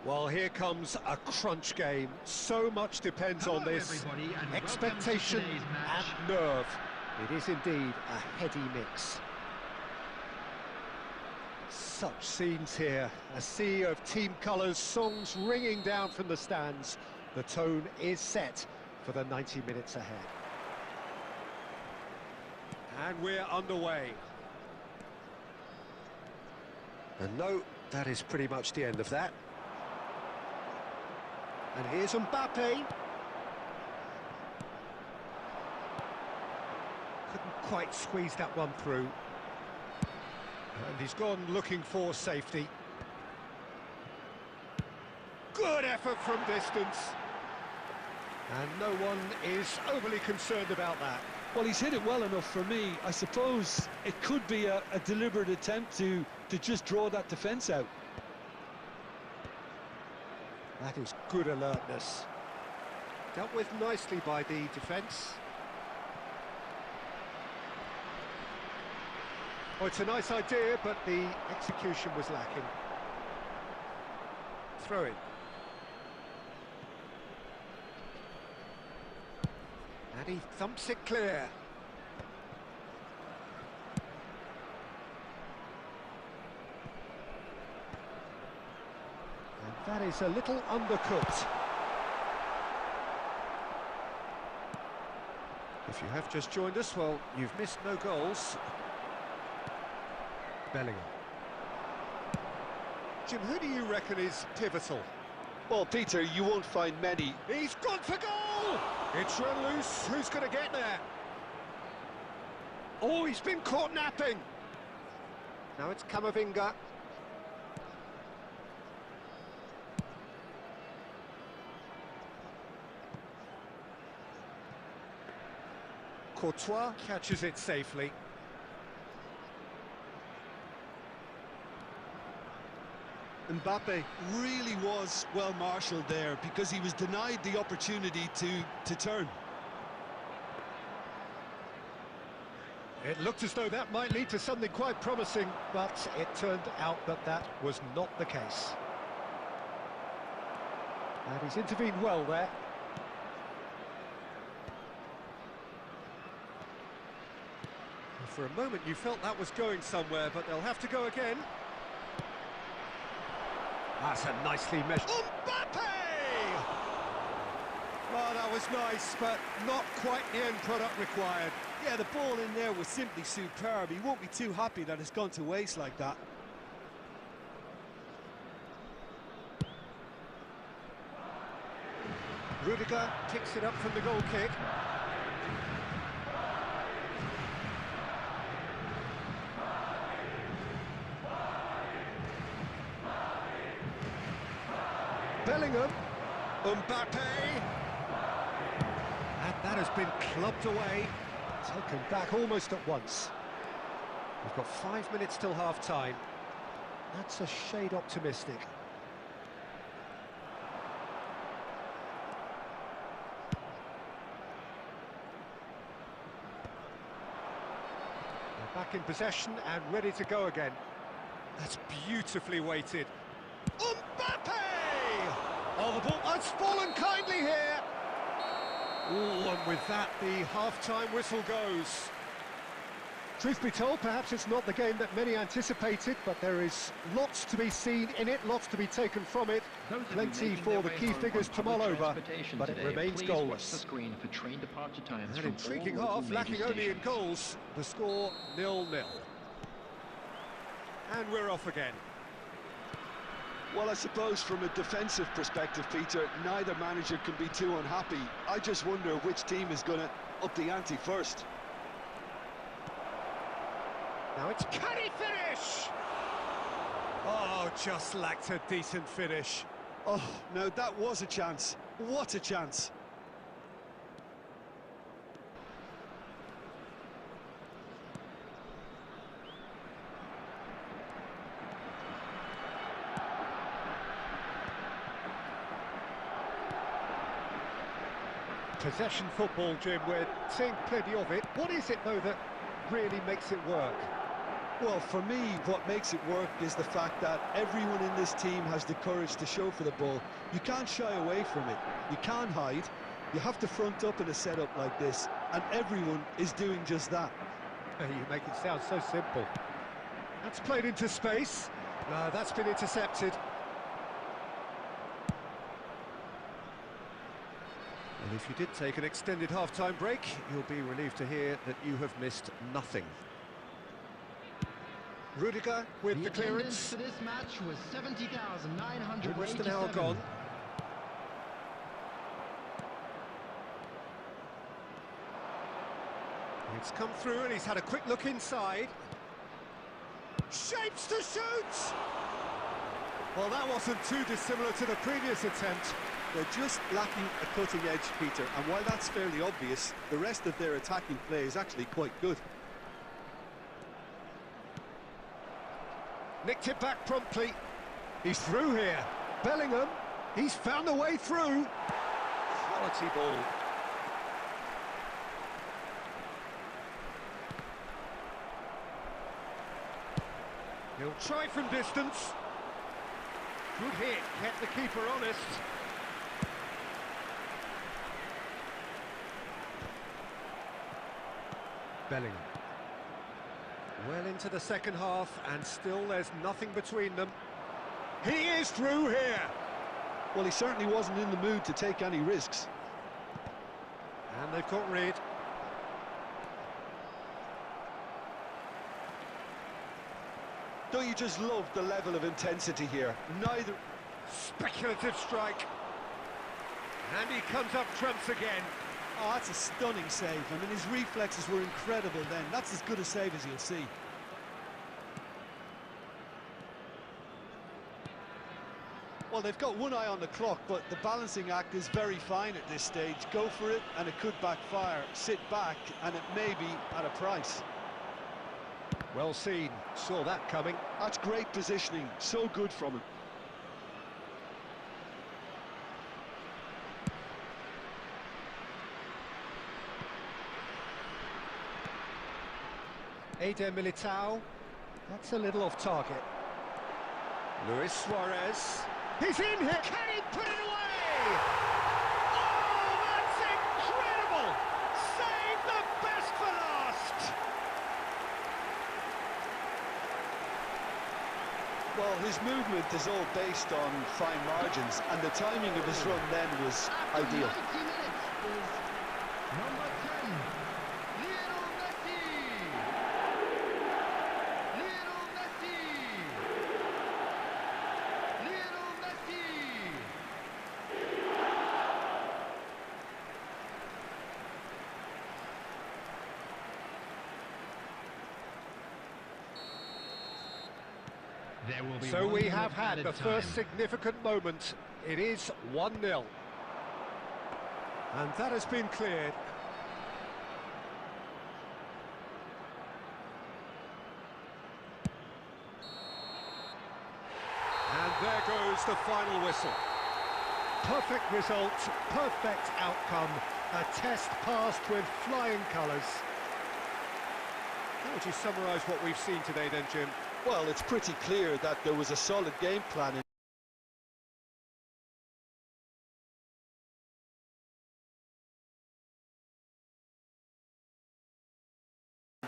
Well, here comes a crunch game. So much depends on this. Expectation and nerve. It is indeed a heady mix. Such scenes here. A sea of team colours, songs ringing down from the stands. The tone is set for the 90 minutes ahead. And we're underway. And no, that is pretty much the end of that. And here's Mbappe. Couldn't quite squeeze that one through. And he's gone looking for safety. Good effort from distance. And no one is overly concerned about that. Well, he's hit it well enough for me. I suppose it could be a deliberate attempt to just draw that defence out. That is good alertness. Dealt with nicely by the defence. Oh, it's a nice idea, but the execution was lacking. Throw in. And he thumps it clear. That is a little undercooked. If you have just joined us, well, you've missed no goals. Bellingham. Jim, who do you reckon is pivotal? Well, Peter, you won't find many. He's gone for goal! It's run loose. Who's going to get there? Oh, he's been caught napping. Now it's Camavinga. Courtois catches it safely. Mbappe really was well marshalled there because he was denied the opportunity to turn. It looked as though that might lead to something quite promising, but it turned out that that was not the case. And he's intervened well there. For a moment you felt that was going somewhere, but they'll have to go again. That's a nicely measured... Mbappe! Oh, that was nice, but not quite the end product required. Yeah, the ball in there was simply superb. He won't be too happy that it's gone to waste like that. Rudiger picks it up from the goal kick. Bellingham, Mbappe, and that has been clubbed away, taken back almost at once. We've got 5 minutes till half-time. That's a shade optimistic. They're back in possession and ready to go again. That's beautifully weighted. Mbappe! Oh, the ball has fallen kindly here. Ooh, and with that, the half-time whistle goes. Truth be told, perhaps it's not the game that many anticipated, but there is lots to be seen in it, lots to be taken from it. Plenty for the key figures to mull over, but it remains goalless. An intriguing half, lacking only in goals. The score 0-0. And we're off again. Well, I suppose from a defensive perspective, Peter, neither manager can be too unhappy. I just wonder which team is going to up the ante first. Now it's, can he finish? Oh, just lacked a decent finish. Oh, no, that was a chance. What a chance. Possession football, Jim, we're seeing plenty of it. What is it, though, that really makes it work? Well, for me, what makes it work is the fact that everyone in this team has the courage to show for the ball. You can't shy away from it. You can't hide. You have to front up in a setup like this, and everyone is doing just that. You make it sound so simple. That's played into space. No, that's been intercepted. And if you did take an extended half-time break, you'll be relieved to hear that you have missed nothing. Rudiger with the clearance. For this match was 70,987. Almost an hour gone. It's come through and he's had a quick look inside. Shapes to shoot! Well, that wasn't too dissimilar to the previous attempt. They're just lacking a cutting edge, Peter, and while that's fairly obvious, the rest of their attacking play is actually quite good. Nicked it back promptly. He's through here. Bellingham, he's found a way through. Quality ball. He'll try from distance. Good hit, kept the keeper honest. Bellingham. Well into the second half, and still there's nothing between them. He is through here! Well, he certainly wasn't in the mood to take any risks. And they've got rid. Don't you just love the level of intensity here? Neither... Speculative strike. And he comes up trumps again. Oh, that's a stunning save. I mean, his reflexes were incredible then. That's as good a save as you'll see. Well, they've got one eye on the clock, but the balancing act is very fine at this stage. Go for it, and it could backfire. Sit back, and it may be at a price. Well seen. Saw that coming. That's great positioning. So good from him. Eder Militao. That's a little off target. Luis Suarez. He's in here. Can he put it away? Oh, that's incredible! Save the best for last! Well, his movement is all based on fine margins, and the timing of his run then was ideal. 90 minutes is number 10, Lionel Messi. Lionel Messi. Lionel Messi. There will be So one we minute have had added the time. first significant moment. It is 1-0. And that has been cleared. And there goes the final whistle. Perfect result, perfect outcome. A test passed with flying colours. How would you summarise what we've seen today then, Jim? Well, it's pretty clear that there was a solid game plan in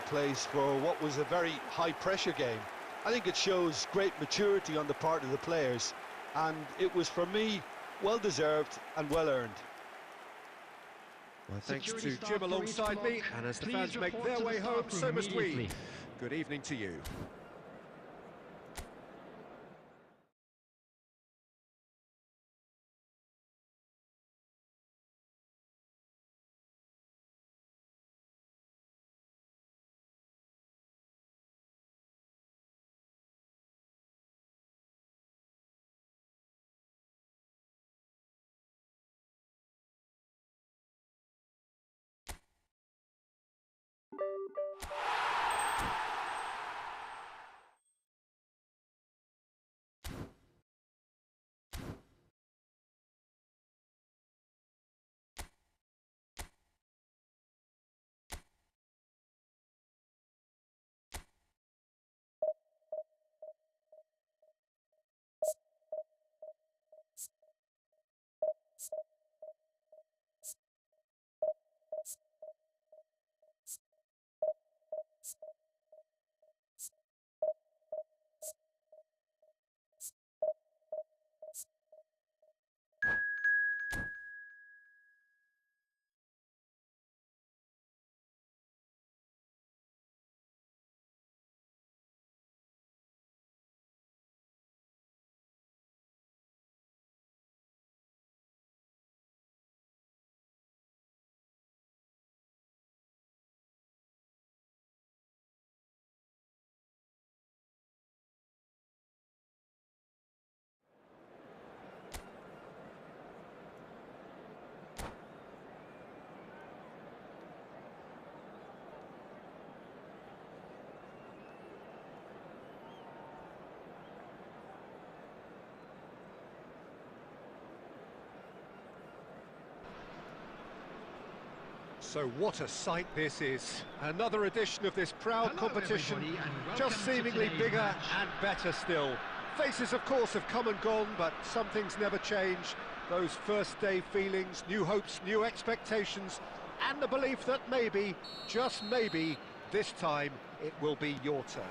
place for what was a very high-pressure game. I think it shows great maturity on the part of the players, and it was, for me, well-deserved and well-earned. Well, thanks Security to staff Jim for alongside each me, block. and as the Please fans make report their to the way staff home, room so must we. immediately. Good evening to you. So what a sight this is. Another edition of this proud Hello, competition, everybody, and welcome just to seemingly today's bigger match. and better still. Faces, of course, have come and gone, but some things never change. Those first-day feelings, new hopes, new expectations, and the belief that maybe, just maybe, this time it will be your turn.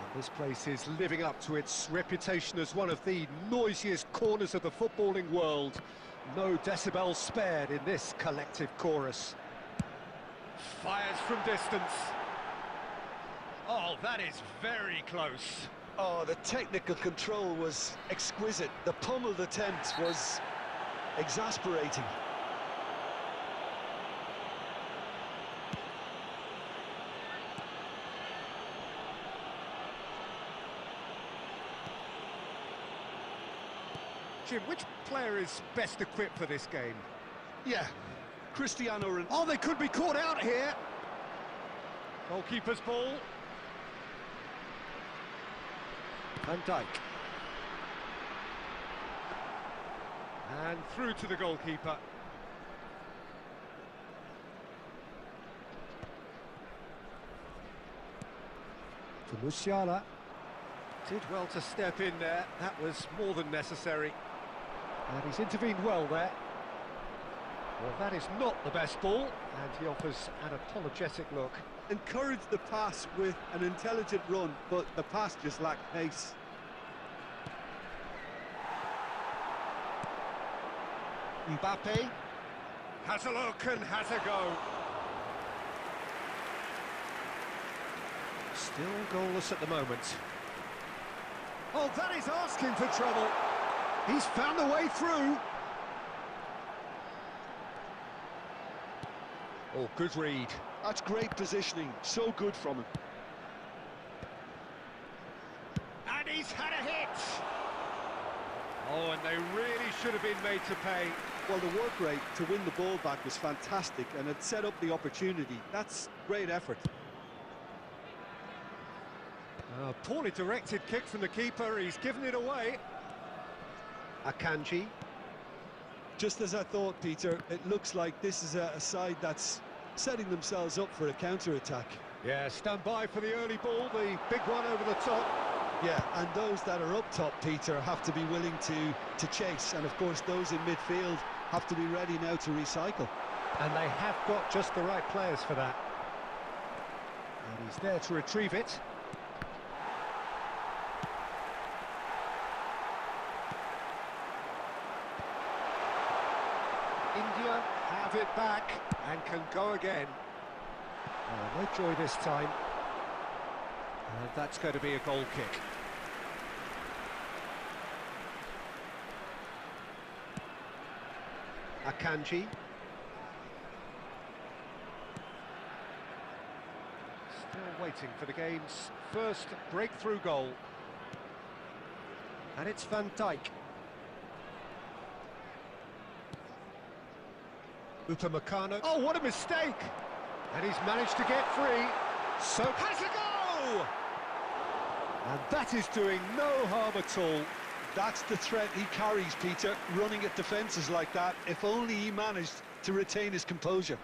And this place is living up to its reputation as one of the noisiest corners of the footballing world. No decibels spared in this collective chorus. Fires from distance. Oh, that is very close. Oh, the technical control was exquisite. The pummeled attempt was exasperating. Jim, which player is best equipped for this game? Yeah, Cristiano Ronaldo. Oh, they could be caught out here. Goalkeeper's ball. Van Dijk. And through to the goalkeeper. To Musiala. Did well to step in there. That was more than necessary. And he's intervened well there. Well, that is not the best ball, and he offers an apologetic look. Encouraged the pass with an intelligent run, but the pass just lacked pace. Mbappe has a look and has a go. Still goalless at the moment. Oh, that is asking for trouble. He's found a way through. Oh, good read. That's great positioning, so good from him. And he's had a hit. Oh, and they really should have been made to pay. Well, the work rate to win the ball back was fantastic, and it set up the opportunity. That's great effort. A poorly directed kick from the keeper. He's given it away. Akanji. Just as I thought, Peter, it looks like this is a side that's setting themselves up for a counter-attack. Yeah, stand by for the early ball, the big one over the top. Yeah, and those that are up top, Peter, have to be willing to chase. And, of course, those in midfield have to be ready now to recycle. And they have got just the right players for that. And he's there to retrieve it. India have it back and can go again. Oh, no joy this time. And that's going to be a goal kick. Akanji. Still waiting for the game's first breakthrough goal. And it's Van Dijk. Upamecano. Oh, what a mistake! And he's managed to get free. So has a go! And that is doing no harm at all. That's the threat he carries, Peter, running at defences like that. If only he managed to retain his composure.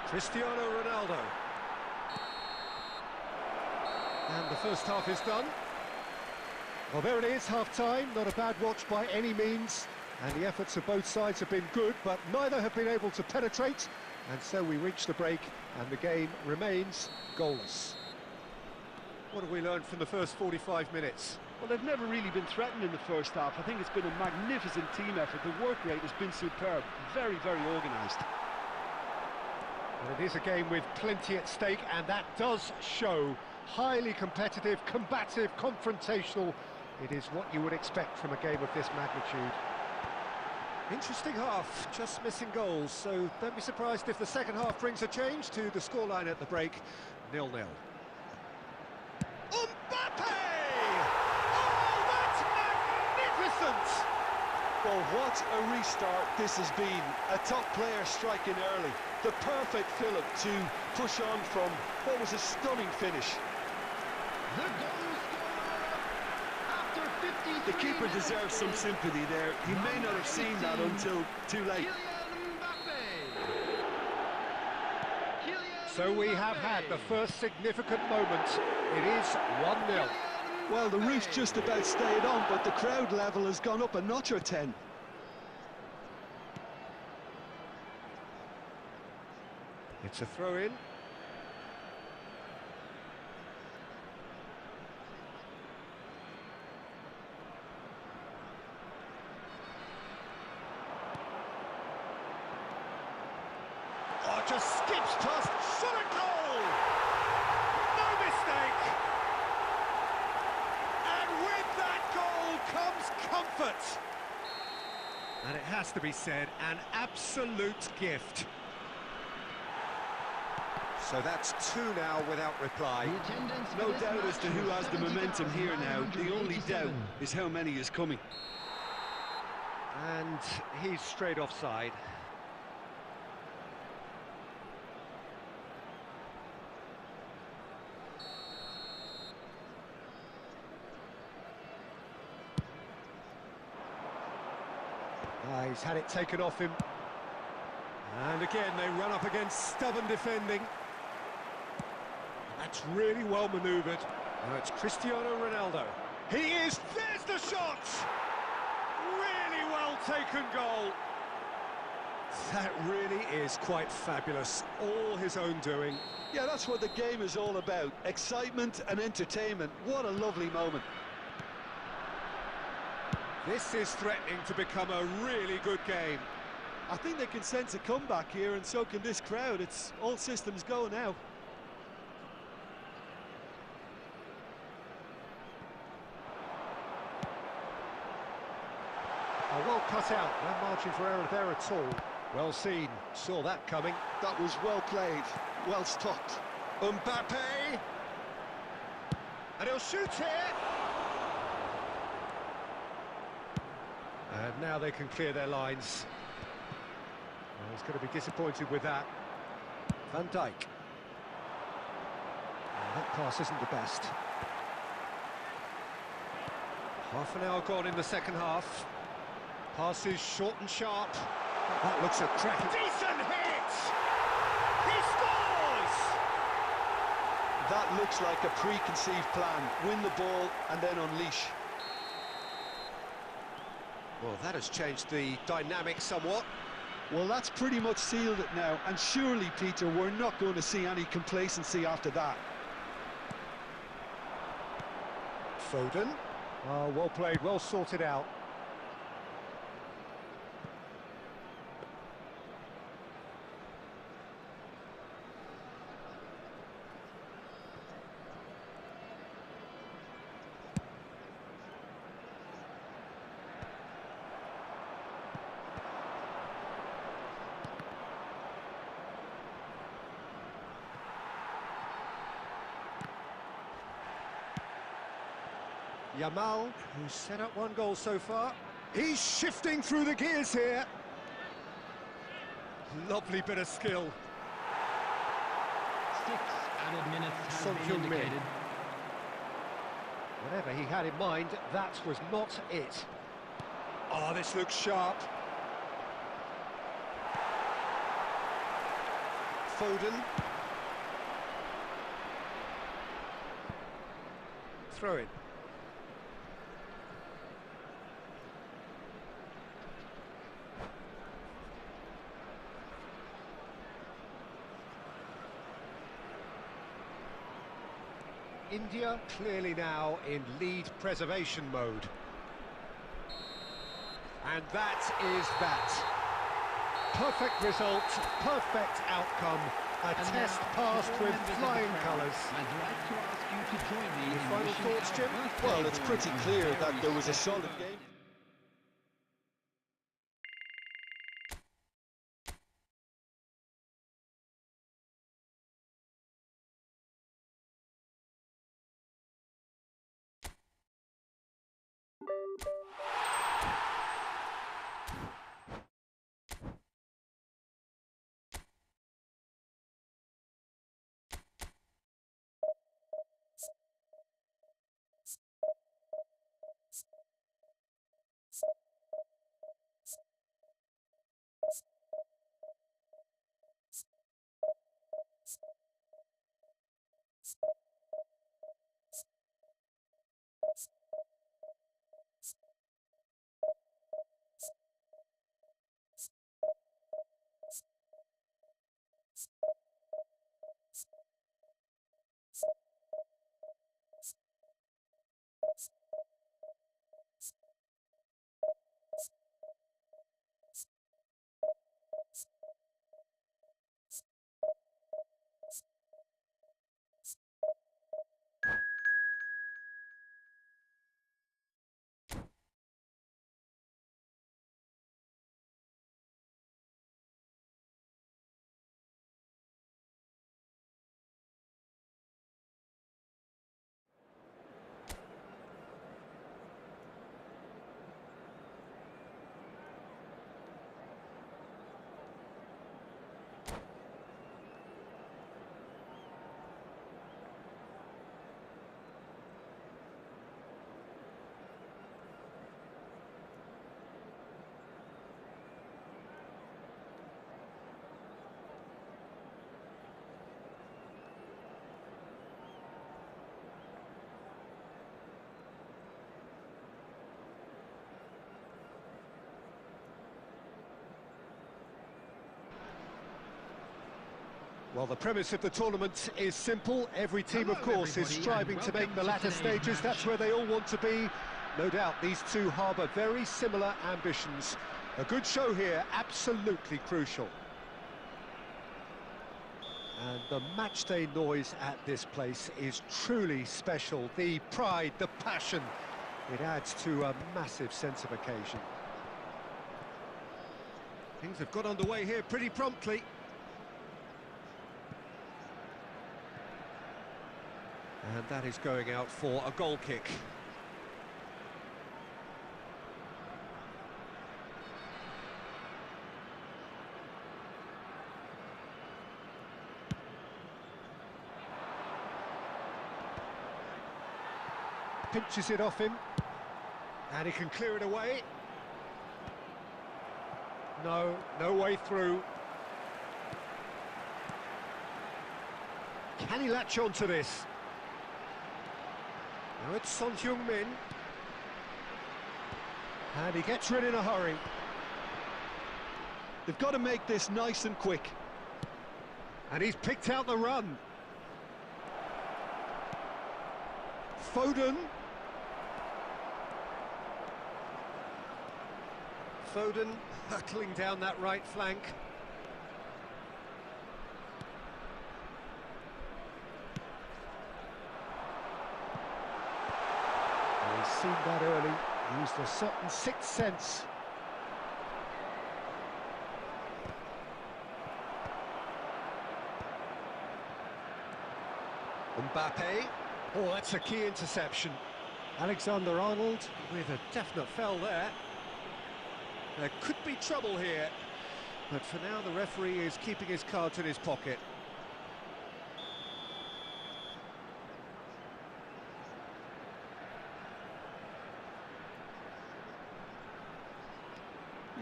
Cristiano Ronaldo. And the first half is done. Well, there it is, half-time. Not a bad watch by any means. And the efforts of both sides have been good, but neither have been able to penetrate. And so we reach the break, and the game remains goalless. What have we learned from the first 45 minutes? Well, they've never really been threatened in the first half. I think it's been a magnificent team effort. The work rate has been superb. Very, very organised. And it is a game with plenty at stake, and that does show. Highly competitive, combative, confrontational. It is what you would expect from a game of this magnitude. Interesting half, just missing goals, so don't be surprised if the second half brings a change to the scoreline at the break, 0-0. Mbappe! Oh, that's magnificent! Well, what a restart this has been. A top player striking early. The perfect fillip to push on from what was a stunning finish. The goal The keeper deserves some sympathy there. He may not have seen that until too late. So we have had the first significant moment. It is 1-0. Well, the roof's just about stayed on, but the crowd level has gone up a notch or 10. It's a throw-in. Oh, just skips past, shot a goal! No mistake! And with that goal comes comfort! And it has to be said, an absolute gift. So that's 2 now without reply. No doubt as to who has the momentum here now. The only doubt is how many is coming. And he's straight offside. He's had it taken off him. And again, they run up against stubborn defending. That's really well manoeuvred. Now it's Cristiano Ronaldo. He is, there's the shot! Really well taken goal. That really is quite fabulous. All his own doing. Yeah, that's what the game is all about. Excitement and entertainment. What a lovely moment. This is threatening to become a really good game. I think they can sense a comeback here, and so can this crowd. It's all systems go now. Well cut out, no margin for error there at all. Well seen, saw that coming. That was well played, well stopped. Mbappe! And he'll shoot here! And now they can clear their lines. Well, he's going to be disappointed with that. Van Dijk. That pass isn't the best. Half an hour gone in the second half. Passes short and sharp. That looks a cracking... Decent hit! He scores! That looks like a preconceived plan. Win the ball and then unleash. Well, that has changed the dynamic somewhat. Well, that's pretty much sealed it now. And surely, Peter, we're not going to see any complacency after that. Foden. Oh, well played, well sorted out. Yamal, who's set up 1 goal so far. He's shifting through the gears here. Lovely bit of skill. 6 added minutes have been indicated. Whatever he had in mind, that was not it. Oh, this looks sharp. Foden. Throw it. India clearly now in lead preservation mode. And that is that. Perfect result, perfect outcome. A test passed with flying colours. I'd like to ask you to join me Your in final wishing thoughts, our Jim? birthday Well, it's boy pretty a clear very that there was a solid special game. Well, the premise of the tournament is simple. Every team, of course, is striving to make the latter stages. That's where they all want to be. No doubt these two harbour very similar ambitions. A good show here, absolutely crucial. And the matchday noise at this place is truly special. The pride, the passion, it adds to a massive sense of occasion. Things have got underway here pretty promptly. And that is going out for a goal kick. Pinches it off him, and he can clear it away. No way through. Can he latch on to this? Now it's Son Heung-min, and he gets rid in a hurry. They've got to make this nice and quick. And he's picked out the run. Foden. Foden hurtling down that right flank. Well, he's seen that early, used a certain sixth sense. Mbappe. Oh, that's a key interception. Alexander-Arnold with a definite foul there. There could be trouble here, but for now the referee is keeping his cards in his pocket.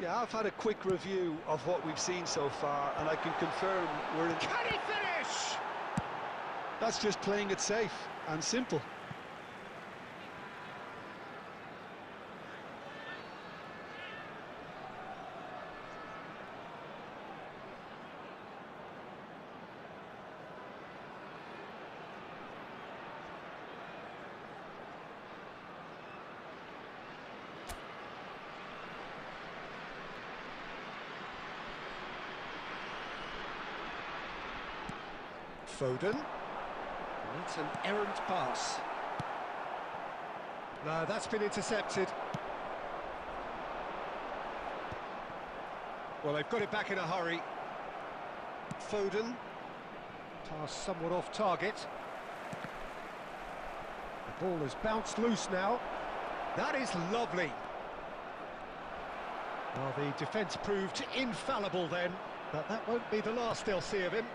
Yeah, I've had a quick review of what we've seen so far, and I can confirm we're in... Can he finish? That's just playing it safe and simple. Foden. It's an errant pass. No, that's been intercepted. Well, they've got it back in a hurry. Foden. Pass somewhat off target. The ball has bounced loose now. That is lovely. Well, the defence proved infallible then, but that won't be the last they'll see of him.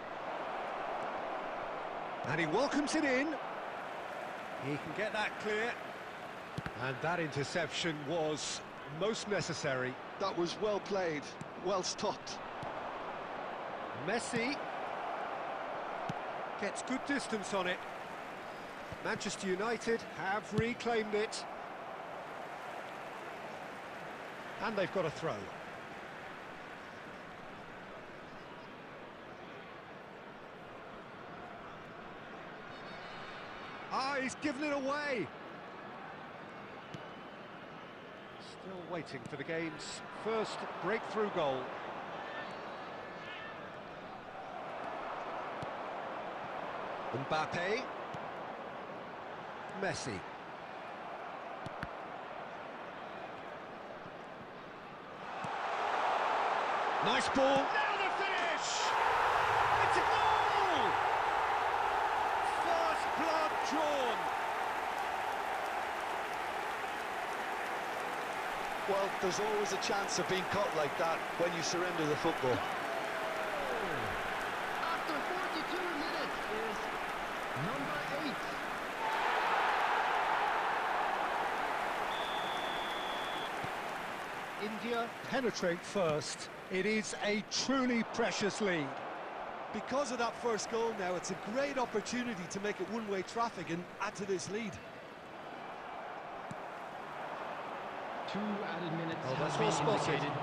And he welcomes it in. He can get that clear. And that interception was most necessary. That was well played, well stopped. Messi gets good distance on it. Manchester United have reclaimed it. And they've got a throw. Ah, he's given it away. Still waiting for the game's first breakthrough goal. Mbappe. Messi. Nice ball. Now the finish! It's a goal! First blood drawn. Well, there's always a chance of being caught like that when you surrender the football. After 42 minutes is number 8. India penetrate first. It is a truly precious lead. Because of that first goal now, it's a great opportunity to make it one-way traffic and add to this lead. 2 added minutes Oh, that's have well been spotted. indicated.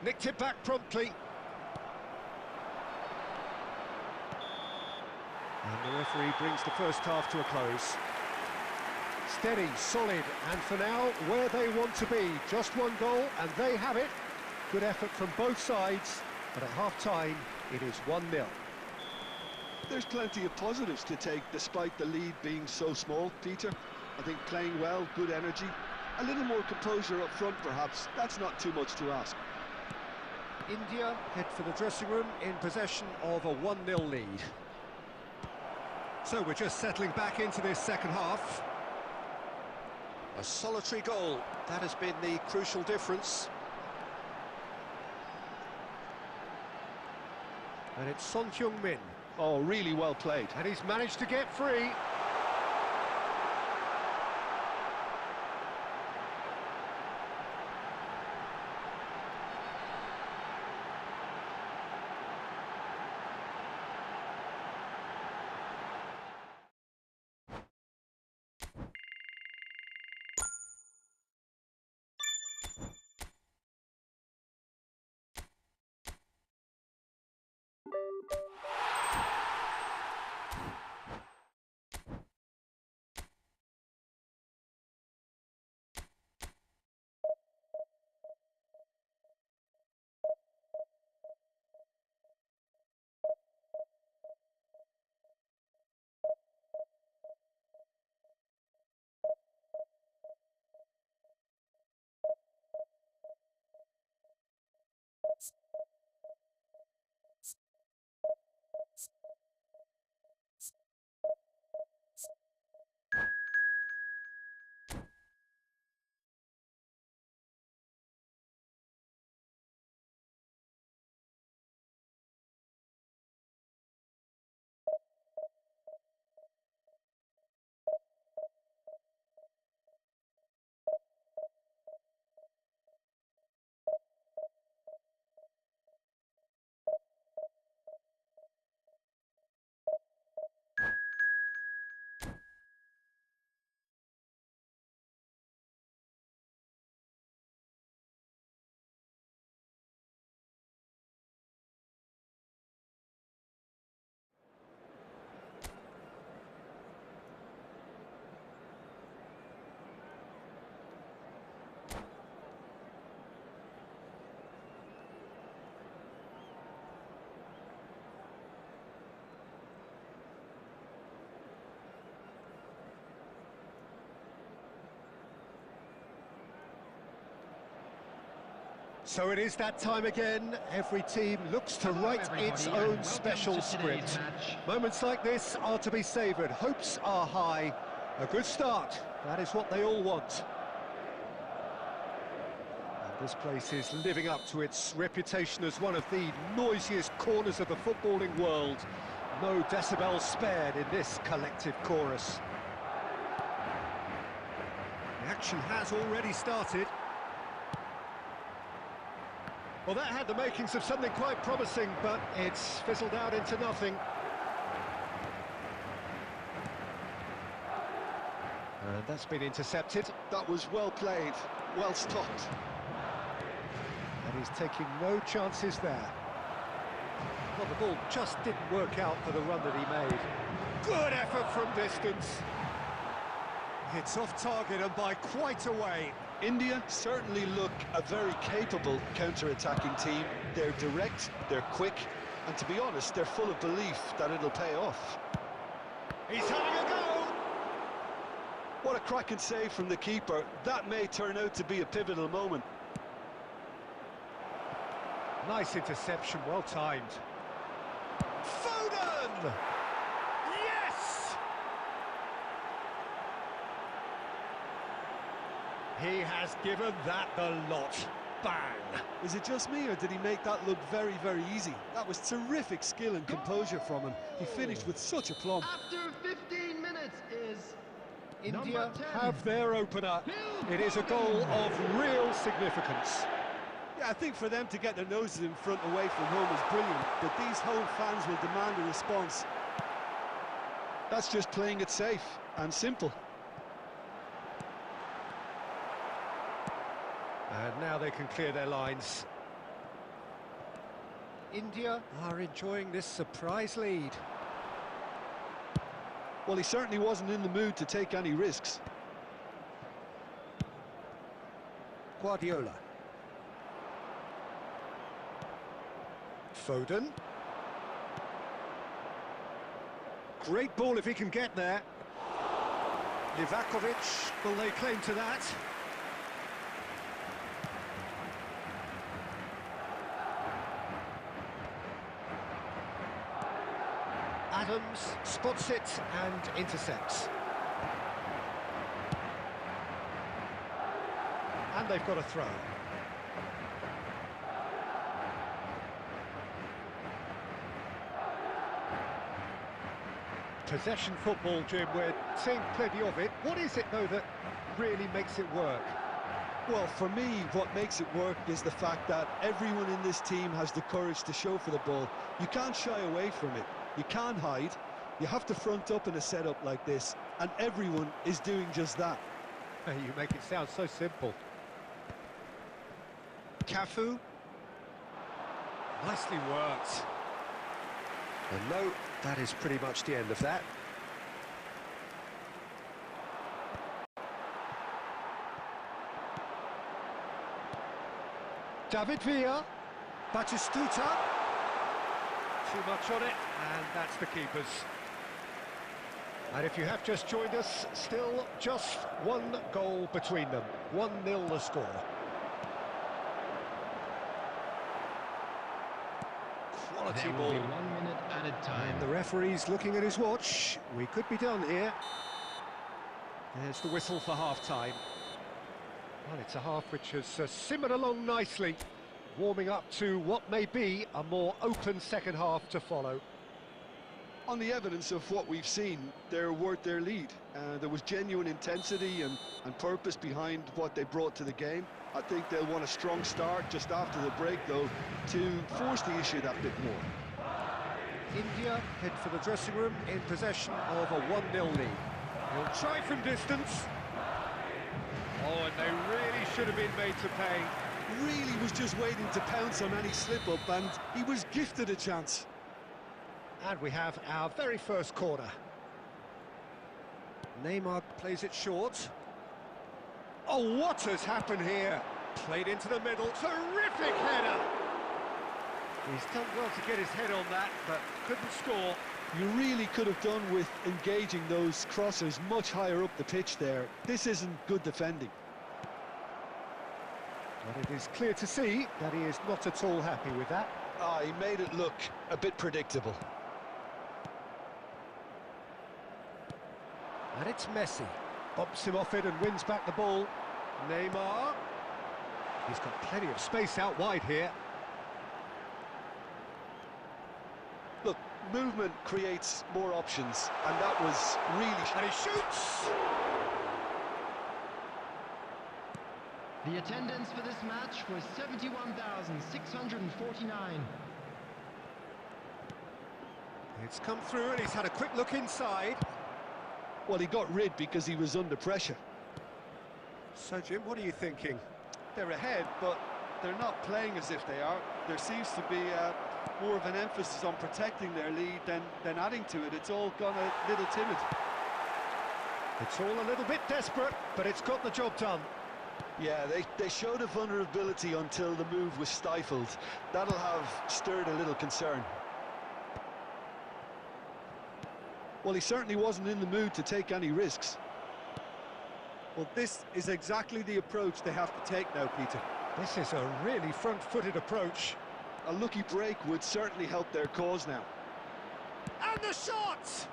Nicked it back promptly. And the referee brings the first half to a close. Steady, solid, and for now, where they want to be. Just one goal, and they have it. Good effort from both sides, but at half-time, it is 1-0. There's plenty of positives to take, despite the lead being so small, Peter. I think playing well, good energy, a little more composure up front, perhaps. That's not too much to ask. India head for the dressing room in possession of a 1-0 lead. So we're just settling back into this second half. A solitary goal, that has been the crucial difference. And it's Son Heung-min. Oh, really well played. And he's managed to get free. So it is that time again. Every team looks to write its own special script. Moments like this are to be savoured. Hopes are high. A good start. That is what they all want. And this place is living up to its reputation as one of the noisiest corners of the footballing world. No decibels spared in this collective chorus. The action has already started. Well, that had the makings of something quite promising, but it's fizzled out into nothing. And that's been intercepted. That was well played, well stopped. And he's taking no chances there. Well, the ball just didn't work out for the run that he made. Good effort from distance. It's off target and by quite a way. India certainly look a very capable counter-attacking team. They're direct, they're quick, and to be honest, they're full of belief that it'll pay off. He's having a go! What a cracking save from the keeper. That may turn out to be a pivotal moment. Nice interception, well timed. Foden! Yes! He has given that the lot. Bang! Is it just me, or did he make that look very, very easy? That was terrific skill and composure from him. He finished with such aplomb. After 15 minutes is India number 10. have their opener. It is a goal of real significance. Yeah, I think for them to get their noses in front away from home is brilliant, but these home fans will demand a response. That's just playing it safe and simple. And now they can clear their lines. India are enjoying this surprise lead. Well, he certainly wasn't in the mood to take any risks. Guardiola. Foden. Great ball if he can get there. Livakovic will lay claim to that. Adams spots it and intercepts. And they've got a throw. Possession football, Jim, we're seeing plenty of it. What is it, though, that really makes it work? Well, for me, what makes it work is the fact that everyone in this team has the courage to show for the ball. You can't shy away from it. You can't hide. You have to front up in a setup like this, and everyone is doing just that. You make it sound so simple. Cafu. Nicely worked. And no, that is pretty much the end of that. David Villa. Batistuta. Too much on it, and that's the keepers. And if you have just joined us, still just one goal between them. 1-0 the score. Quality There will ball. be 1 minute added time. And the referee's looking at his watch. We could be done here. There's the whistle for half-time. Well, it's a half which has simmered along nicely, warming up to what may be a more open second half to follow. On the evidence of what we've seen, they're worth their lead. There was genuine intensity and purpose behind what they brought to the game. I think they'll want a strong start just after the break, though, to force the issue that bit more. India head for the dressing room in possession of a 1-0 lead. He'll try from distance. Oh, and they really should have been made to pay. Really was just waiting to pounce on any slip-up, and he was gifted a chance. And we have our very first corner. Neymar plays it short. Oh, what has happened here? Played into the middle. Terrific header! He's done well to get his head on that, but couldn't score. You really could have done with engaging those crossers much higher up the pitch there. This isn't good defending. But it is clear to see that he is not at all happy with that. He made it look a bit predictable. And it's Messi. Bumps him off it and wins back the ball. Neymar. He's got plenty of space out wide here. Look, movement creates more options, and that was really... And he shoots! The attendance for this match was 71,649. It's come through and he's had a quick look inside. Well, he got rid because he was under pressure. So, Jim, what are you thinking? They're ahead, but they're not playing as if they are. There seems to be more of an emphasis on protecting their lead than adding to it. It's all gone a little timid. It's all a little bit desperate, but it's got the job done. Yeah, they showed a vulnerability until the move was stifled. That'll have stirred a little concern. Well, he certainly wasn't in the mood to take any risks. Well, this is exactly the approach they have to take now, Peter. This is a really front-footed approach. A lucky break would certainly help their cause now. And the shot!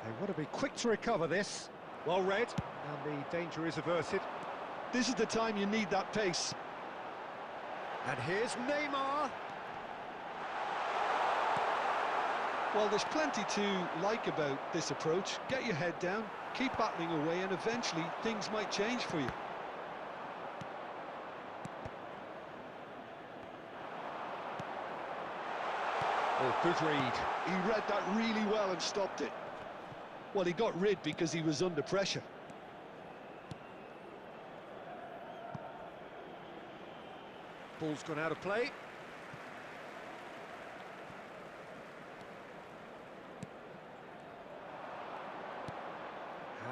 They want to be quick to recover this. Well read, and the danger is averted. This is the time you need that pace. And here's Neymar. Well, there's plenty to like about this approach. Get your head down, keep battling away, and eventually things might change for you. Oh, good read. He read that really well and stopped it. Well, he got rid because he was under pressure. Ball's gone out of play.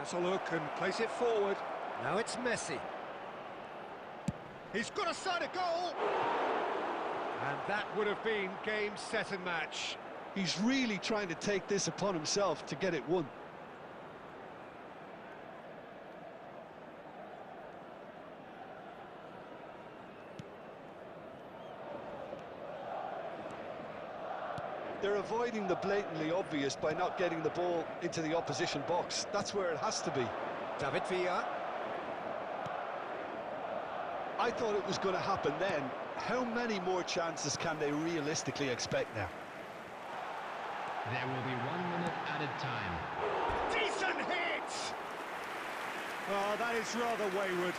Has a look and place it forward. Now it's Messi. He's got a side of goal! And that would have been game, set and match. He's really trying to take this upon himself to get it won. They're avoiding the blatantly obvious by not getting the ball into the opposition box. That's where it has to be. David Villa. I thought it was going to happen then. How many more chances can they realistically expect now? There will be 1 minute added time. Decent hit! Oh, that is rather wayward.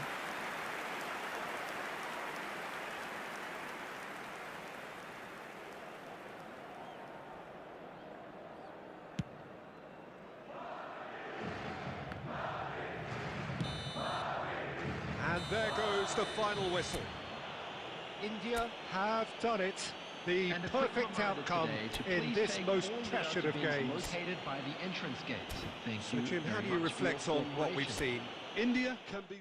And there goes the final whistle. India have done it. The And a quick perfect reminder outcome today to in please this take most all the pressured of observations games. located by the entrance gates. Thank So, you Jim, how very do you much for reflect your on what we've cooperation. seen? India can be...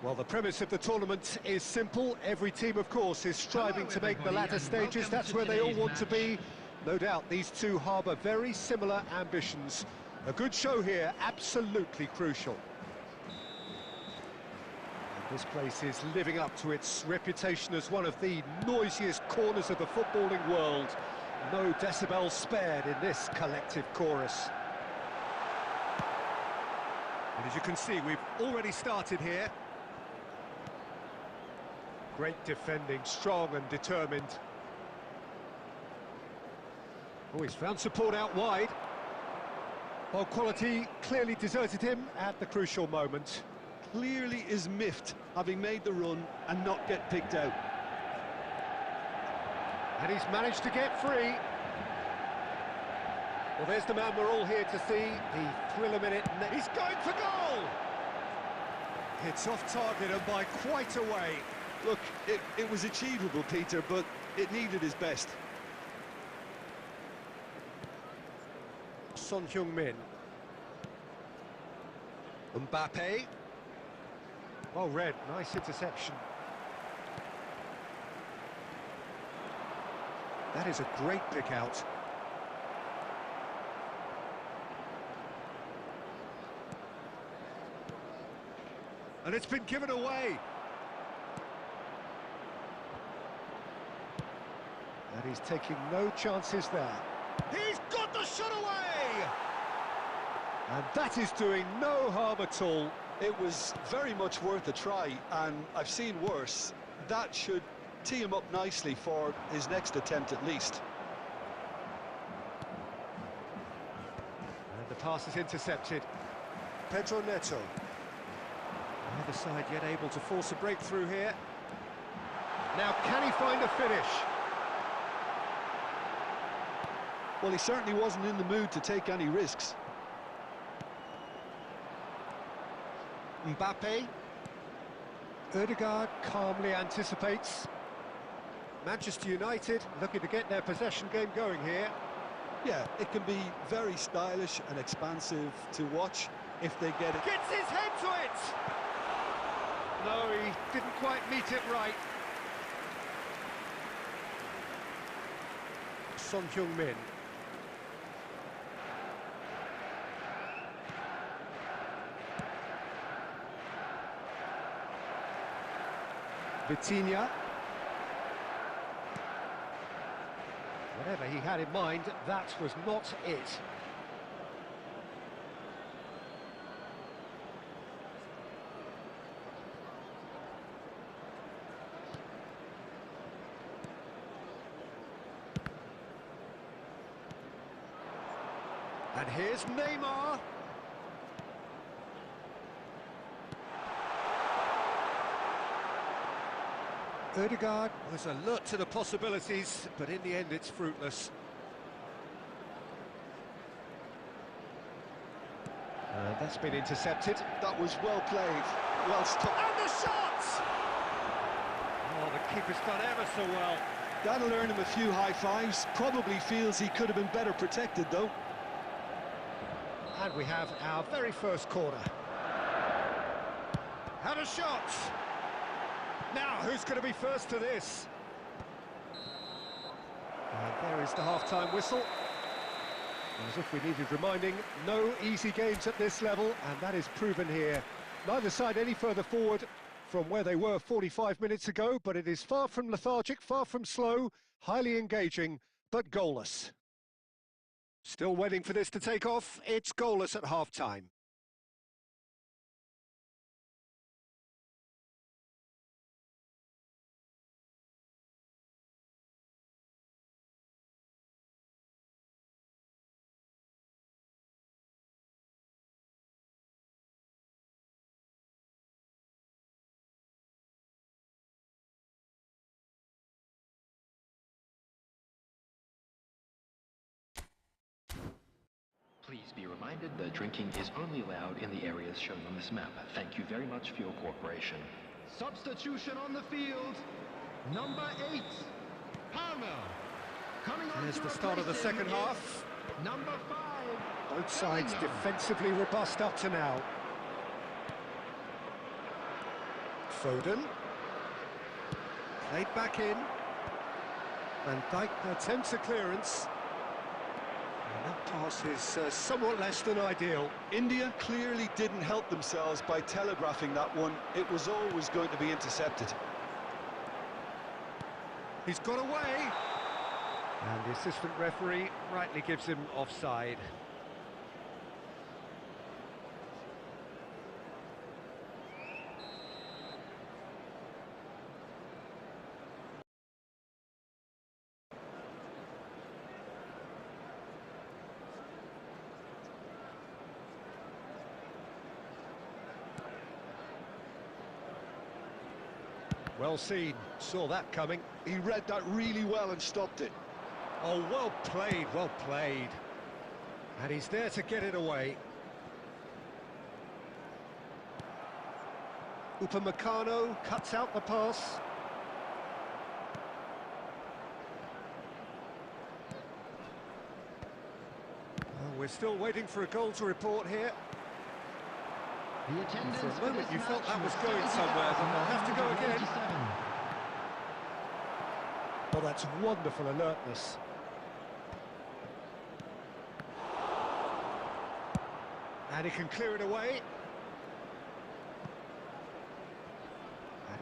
Well, the premise of the tournament is simple. Every team, of course, is striving to make the everybody, latter and stages. welcome That's to where they all today's want to be. match. No doubt, these two harbour very similar ambitions. A good show here, absolutely crucial. And this place is living up to its reputation as one of the noisiest corners of the footballing world. No decibels spared in this collective chorus. And as you can see, we've already started here. Great defending, strong and determined. Oh, he's found support out wide. Ball quality clearly deserted him at the crucial moment. Clearly is miffed, having made the run and not get picked out. And he's managed to get free. Well, there's the man we're all here to see. The thriller minute. He's going for goal! It's off target and by quite a way. Look, it was achievable, Peter, but it needed his best. Son Heung-min. Mbappe. Well read, nice interception. That is a great pick out. And it's been given away. And he's taking no chances there. He's got the shot away! And that is doing no harm at all. It was very much worth a try, and I've seen worse. That should tee him up nicely for his next attempt at least. And the pass is intercepted. Pedro Neto. Neither side yet able to force a breakthrough here. Now, can he find a finish? Well, he certainly wasn't in the mood to take any risks. Mbappe. Ødegaard calmly anticipates. Manchester United looking to get their possession game going here. Yeah, it can be very stylish and expansive to watch if they get it. Gets his head to it! No, he didn't quite meet it right. Son Heung-min. Vitinha. Whatever he had in mind, that was not it. And here's Neymar. Ødegaard was alert to the possibilities, but in the end it's fruitless. That's been intercepted. That was well played, well stopped. And the shot! Oh, the keeper's done ever so well. That'll earn him a few high fives. Probably feels he could have been better protected, though. And we have our very first corner. Had a shot! Now, who's going to be first to this? And there is the half-time whistle. As if we needed reminding, no easy games at this level, and that is proven here. Neither side any further forward from where they were 45 minutes ago, but it is far from lethargic, far from slow, highly engaging, but goalless. Still waiting for this to take off. It's goalless at half-time. Please be reminded that drinking is only allowed in the areas shown on this map. Thank you very much for your cooperation. Substitution on the field. Number 8, Palmer. Coming on There's to the start of the replace second him half. is Number 5. Both sides Bellingham. defensively robust up to now. Foden. Played back in. Van Dijk attempts a clearance. And that pass is somewhat less than ideal. India clearly didn't help themselves by telegraphing that one. It was always going to be intercepted. He's got away. And the assistant referee rightly gives him offside. Well seen, saw that coming. He read that really well and stopped it. Oh, well played, well played. And he's there to get it away. Upamecano cuts out the pass. Oh, we're still waiting for a goal to report here. The attendance For a for moment this you felt match that was was going somewhere, but they'll have to go again. 97. Well, that's wonderful alertness. And he can clear it away.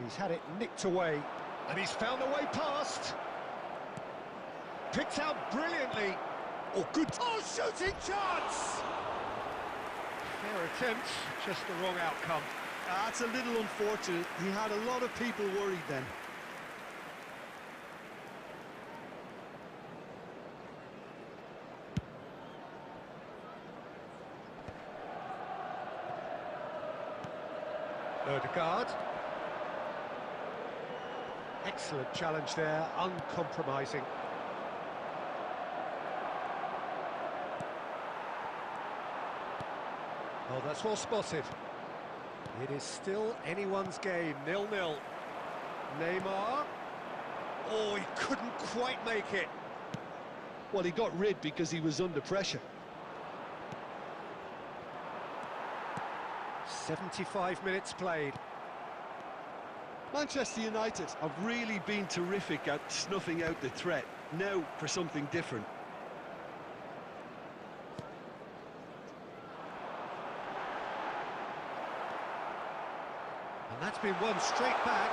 He's had it nicked away, and he's found a way past. Picked out brilliantly. Oh, good. Oh, shooting chance! Fair attempt, just the wrong outcome. That's a little unfortunate. He had a lot of people worried then. Odegaard. Excellent challenge there, uncompromising. Oh, that's well spotted. It is still anyone's game, 0-0. Neymar. Oh, he couldn't quite make it. Well, he got rid because he was under pressure. 75 minutes played. Manchester United have really been terrific at snuffing out the threat. Now for something different. And that's been won straight back.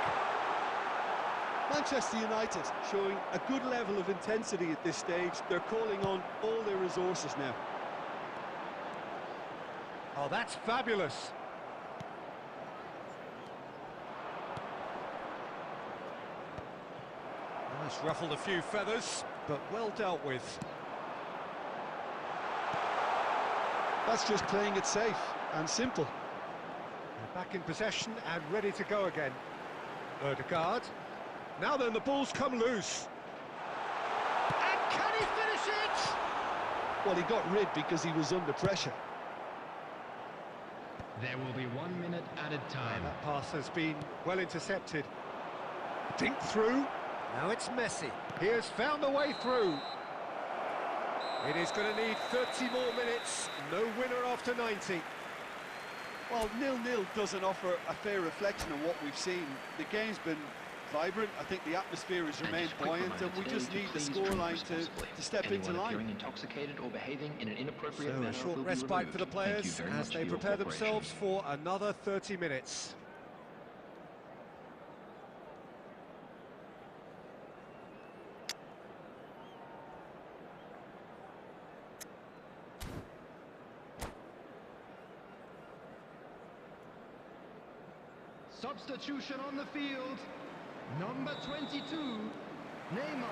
Manchester United showing a good level of intensity at this stage. They're calling on all their resources now. Oh, that's fabulous. That's ruffled a few feathers, but well dealt with. That's just playing it safe and simple. They're back in possession and ready to go again. Odegaard. Now then, the ball's come loose. And can he finish it? Well, he got rid because he was under pressure. There will be 1 minute added time. That pass has been well intercepted. Dink through. Now it's Messi. He has found a way through. It is going to need 30 more minutes. No winner after 90. Well, 0-0 doesn't offer a fair reflection of what we've seen. The game's been vibrant. I think the atmosphere has remained buoyant, and we just need the scoreline to step into line. Intoxicated or behaving in an inappropriate So manner a short will be respite removed. for the Thank you players very as much they for your prepare cooperation. themselves for another 30 minutes. Substitution on the field. Number 22, Neymar.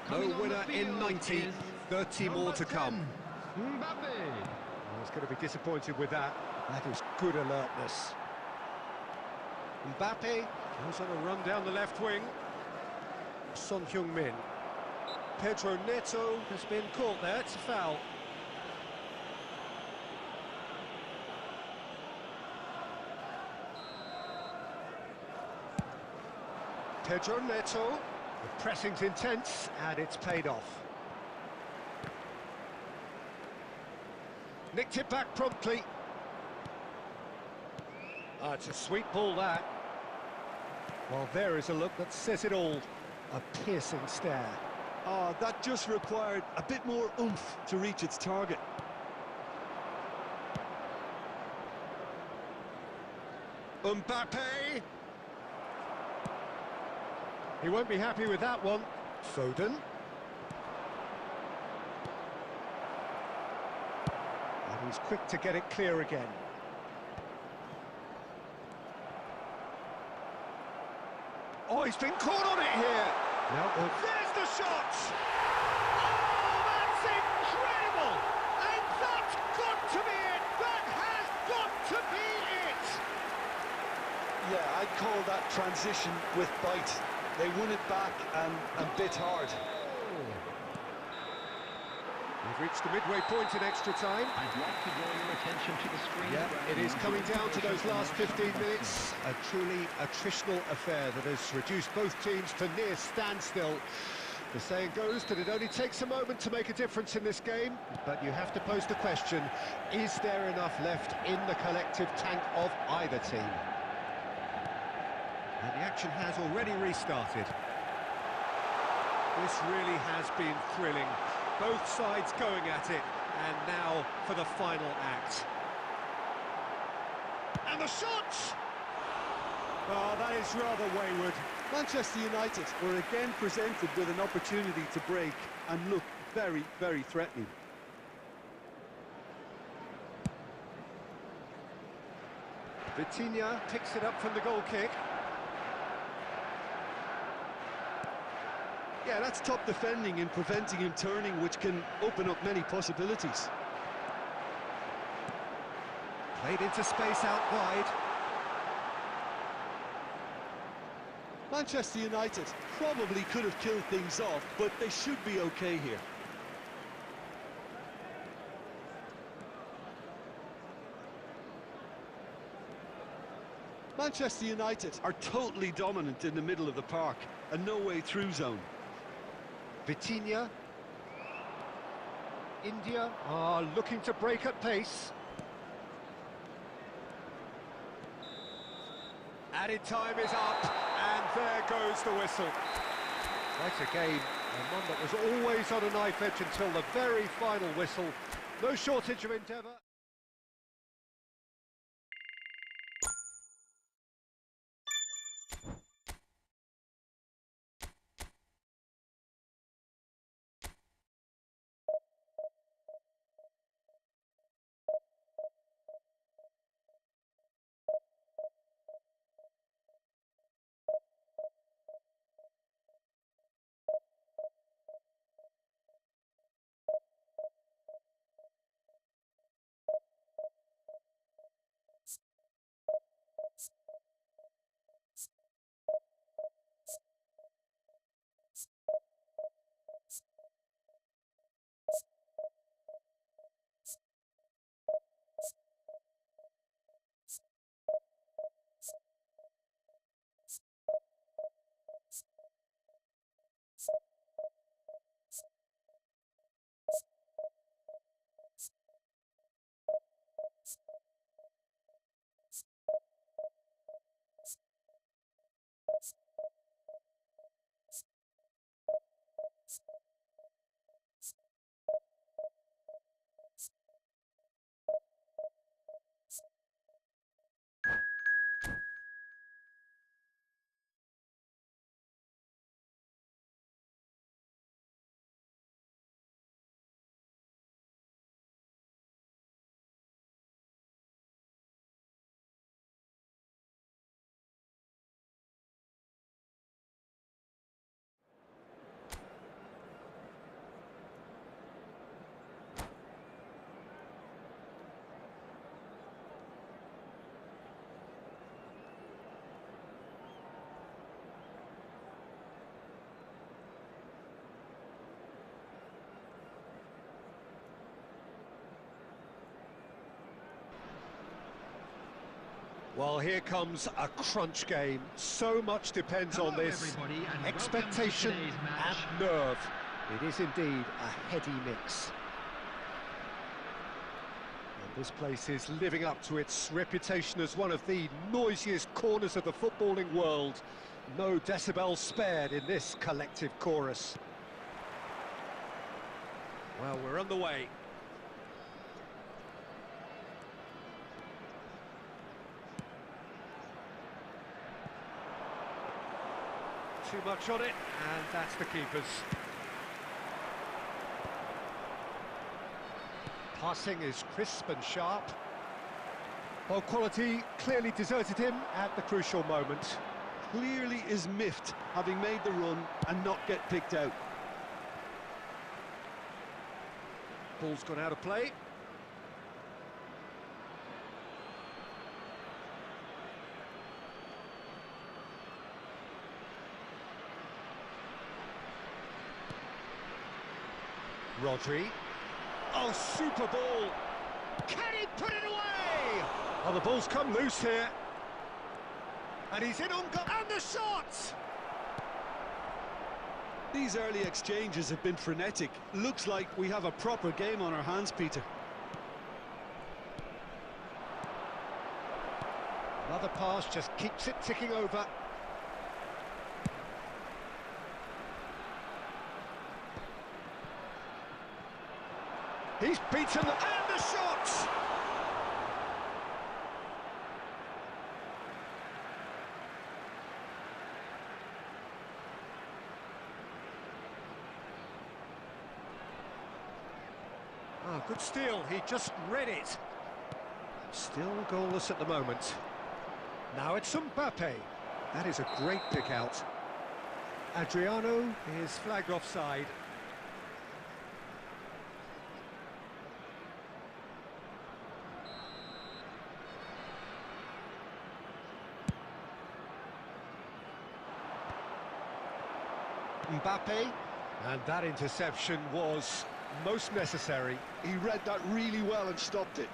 Coming No on the winner in field 90. is 30 more to come. 10, Mbappe. I was going to be disappointed with that. That is good alertness. Mbappe goes on a run down the left wing. Son Heung-min. Pedro Neto has been caught there. It's a foul. Pedro Neto. The pressing's intense and it's paid off. Nicked it back promptly. Oh, it's a sweet ball, that. Well, there is a look that says it all. A piercing stare. Oh, that just required a bit more oomph to reach its target. Mbappe. He won't be happy with that one. Foden. And he's quick to get it clear again. Oh, he's been caught on it here. Now, there's the shot. Oh, that's incredible. And that's got to be it. That has got to be it. Yeah, I'd call that transition with bite. They won it back and bit hard. We've reached the midway point in extra time. I'd like to draw your attention to the screen. Yeah, it is coming down to those last 15 minutes. A truly attritional affair that has reduced both teams to near standstill. The saying goes that it only takes a moment to make a difference in this game, but you have to pose the question, is there enough left in the collective tank of either team? And the action has already restarted. This really has been thrilling. Both sides going at it, and now for the final act. And the shot! Oh, that is rather wayward. Manchester United were again presented with an opportunity to break and look very, very threatening. Vitinha picks it up from the goal kick. Yeah, that's top defending in preventing him turning, which can open up many possibilities. Played into space out wide. Manchester United probably could have killed things off, but they should be okay here. Manchester United are totally dominant in the middle of the park, a no-way through zone. Vitinha. India are looking to break at pace. Added time is up, and there goes the whistle. Quite a game, and one that was always on a knife edge until the very final whistle. No shortage of endeavour. Well, here comes a crunch game. So much depends on this. Expectation and nerve. It is indeed a heady mix. And this place is living up to its reputation as one of the noisiest corners of the footballing world. No decibels spared in this collective chorus. Well, we're on the way. Too much on it, and that's the keeper's. Passing is crisp and sharp. Well, quality clearly deserted him at the crucial moment. Clearly is miffed, having made the run and not get picked out. Ball's gone out of play. Rodri. Oh, super ball. Can he put it away? Oh, the ball's come loose here. And he's in on goal. And the shot! These early exchanges have been frenetic. Looks like we have a proper game on our hands, Peter. Another pass just keeps it ticking over. He's beaten them, and the shot! Good steal, he just read it. Still goalless at the moment. Now it's Mbappe. That is a great pick out. Adriano is flagged offside. Mbappe, and that interception was most necessary. He read that really well and stopped it.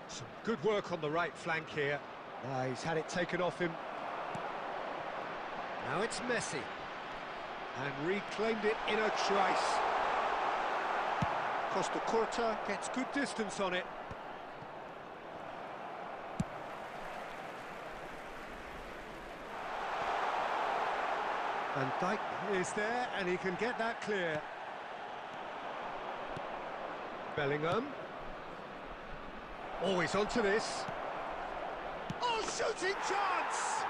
Some good work on the right flank here. He's had it taken off him. Now it's Messi. And reclaimed it in a trice. Costa Curta gets good distance on it. And Dijk is there, and he can get that clear. Bellingham. Always onto this. Oh, shooting chance!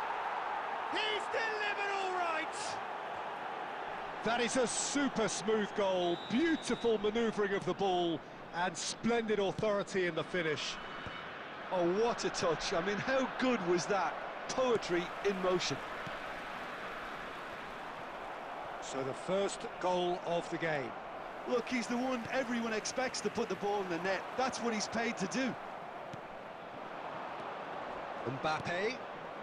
He's delivered all right! That is a super smooth goal. Beautiful manoeuvring of the ball, and splendid authority in the finish. Oh, what a touch. I mean, how good was that? Poetry in motion. So the first goal of the game. Look, he's the one everyone expects to put the ball in the net. That's what he's paid to do. Mbappe,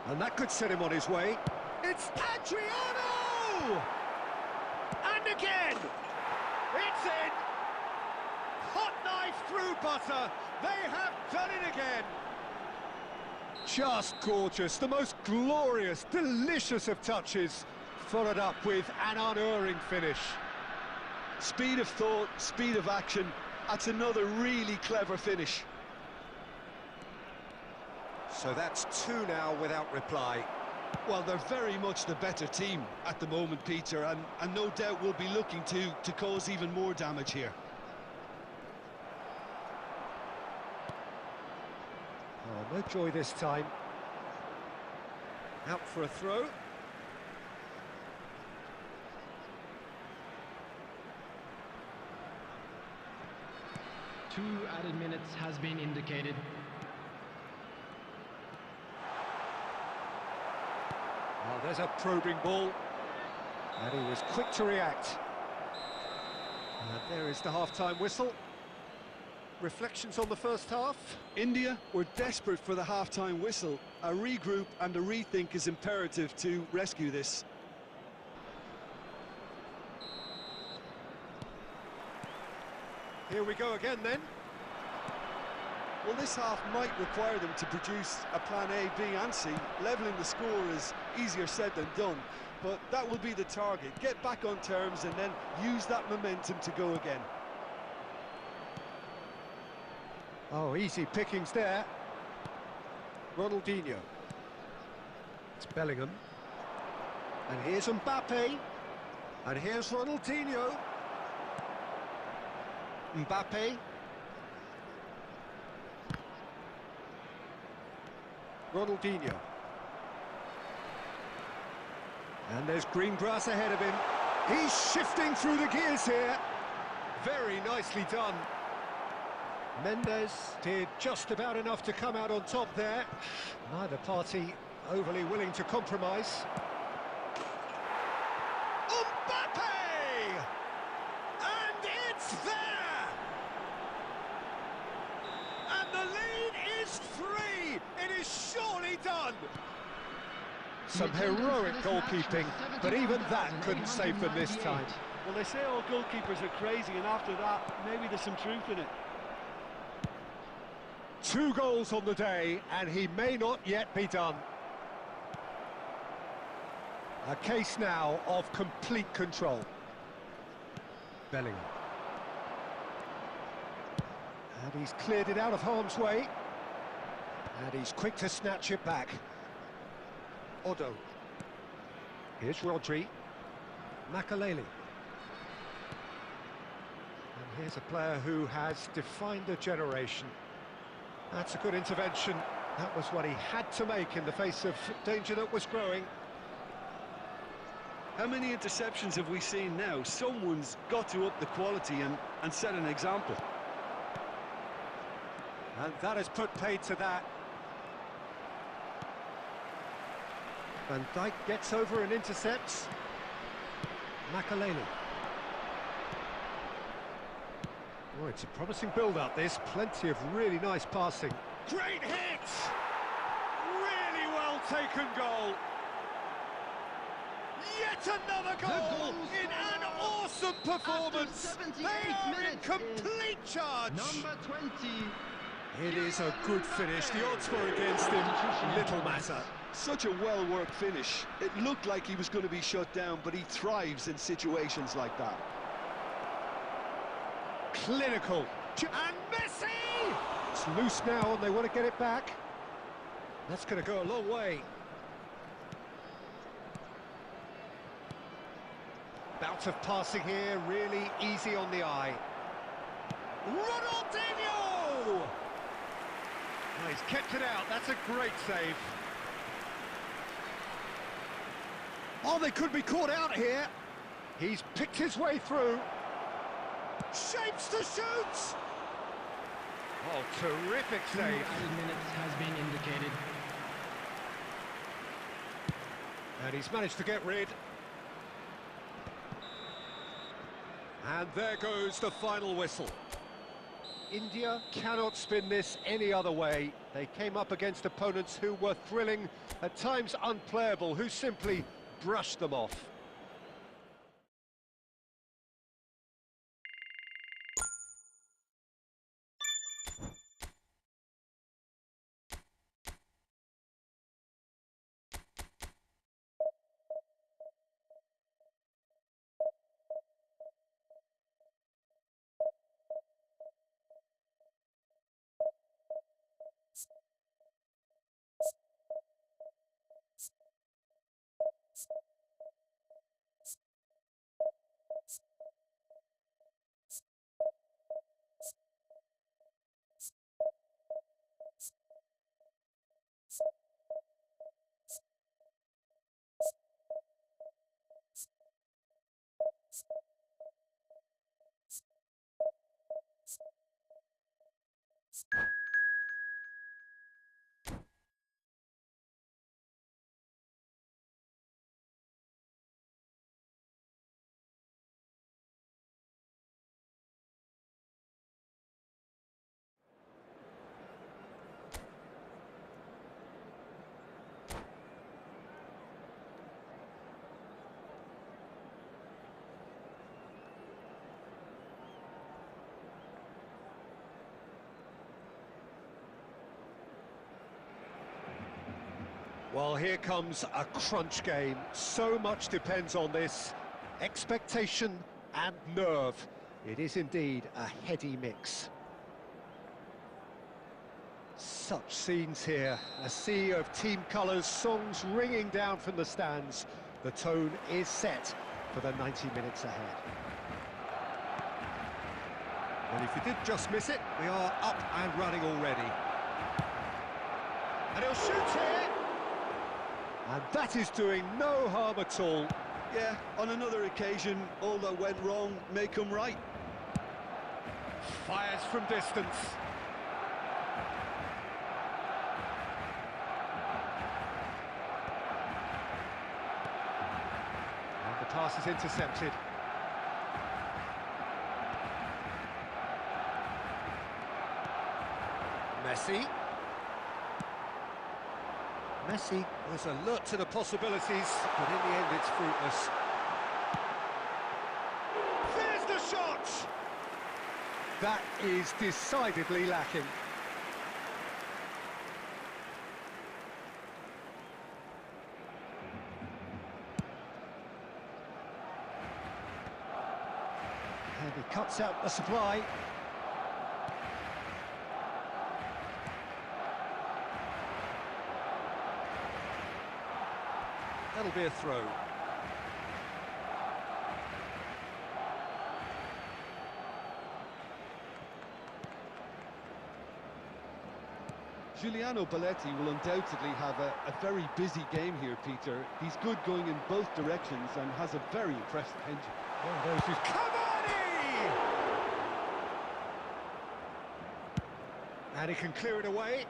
and that could set him on his way. It's Adriano! And again! It's in! Hot knife through butter. They have done it again. Just gorgeous. The most glorious, delicious of touches. Followed up with an unerring finish. Speed of thought, speed of action. That's another really clever finish. So that's two now without reply. Well, they're very much the better team at the moment, Peter, and no doubt will be looking to cause even more damage here. Oh, no joy this time. Out for a throw. Two added minutes has been indicated. Oh, there's a probing ball. And he was quick to react. And there is the half-time whistle. Reflections on the first half? India were desperate for the half-time whistle. A regroup and a rethink is imperative to rescue this. Here we go again then. Well, this half might require them to produce a plan A, B and C. Levelling the score is easier said than done, but that will be the target. Get back on terms and then use that momentum to go again. Oh, easy pickings there. Ronaldinho. It's Bellingham. And here's Mbappe. And here's Ronaldinho. Mbappe. Ronaldinho. And there's green grass ahead of him. He's shifting through the gears here. Very nicely done. Mendes did just about enough to come out on top there. Neither party overly willing to compromise. Mbappe! And it's there! And the lead is 3! It is surely done! Some heroic goalkeeping, but even that couldn't save them this time. Well, they say all goalkeepers are crazy, and after that, maybe there's some truth in it. 2 goals on the day, and he may not yet be done. A case now of complete control. Bellingham. And he's cleared it out of harm's way. And he's quick to snatch it back. Odo. Here's Rodri. Makaleli. And here's a player who has defined a generation. That's a good intervention. That was what he had to make in the face of danger that was growing. How many interceptions have we seen now? Someone's got to up the quality and set an example. And that has put paid to that. Van Dijk gets over and intercepts. Makaleli. Oh, it's a promising build-up, this. Plenty of really nice passing. Great hit! Really well-taken goal. Yet another goal in an awesome performance. They are in complete charge. Number 20. It is a good finish. The odds were against him. Little matter. Such a well-worked finish. It looked like he was going to be shut down, but he thrives in situations like that. Clinical. And Messi! It's loose now and they want to get it back. That's going to go a long way. Bout of passing here, really easy on the eye. Ronaldinho! Oh, he's kept it out, that's a great save. Oh, they could be caught out here. He's picked his way through. Shapes to shoot! Oh, terrific save. 2 added minutes has been indicated. And he's managed to get rid. And there goes the final whistle. India cannot spin this any other way. They came up against opponents who were thrilling, at times unplayable, who simply brushed them off. Well, here comes a crunch game. So much depends on this. Expectation and nerve. It is indeed a heady mix. Such scenes here. A sea of team colours, songs ringing down from the stands. The tone is set for the 90 minutes ahead. Well, if you did just miss it, we are up and running already. And he'll shoot here. And that is doing no harm at all. Yeah, on another occasion, all that went wrong may come right. Fires from distance. And the pass is intercepted. Messi. Messi was alert to the possibilities, but in the end it's fruitless. There's the shot! That is decidedly lacking. And he cuts out the supply. That'll be a throw. Giuliano Belletti will undoubtedly have a very busy game here, Peter. He's good going in both directions and has a very impressive engine. Oh, those who's Cavani! And he can clear it away.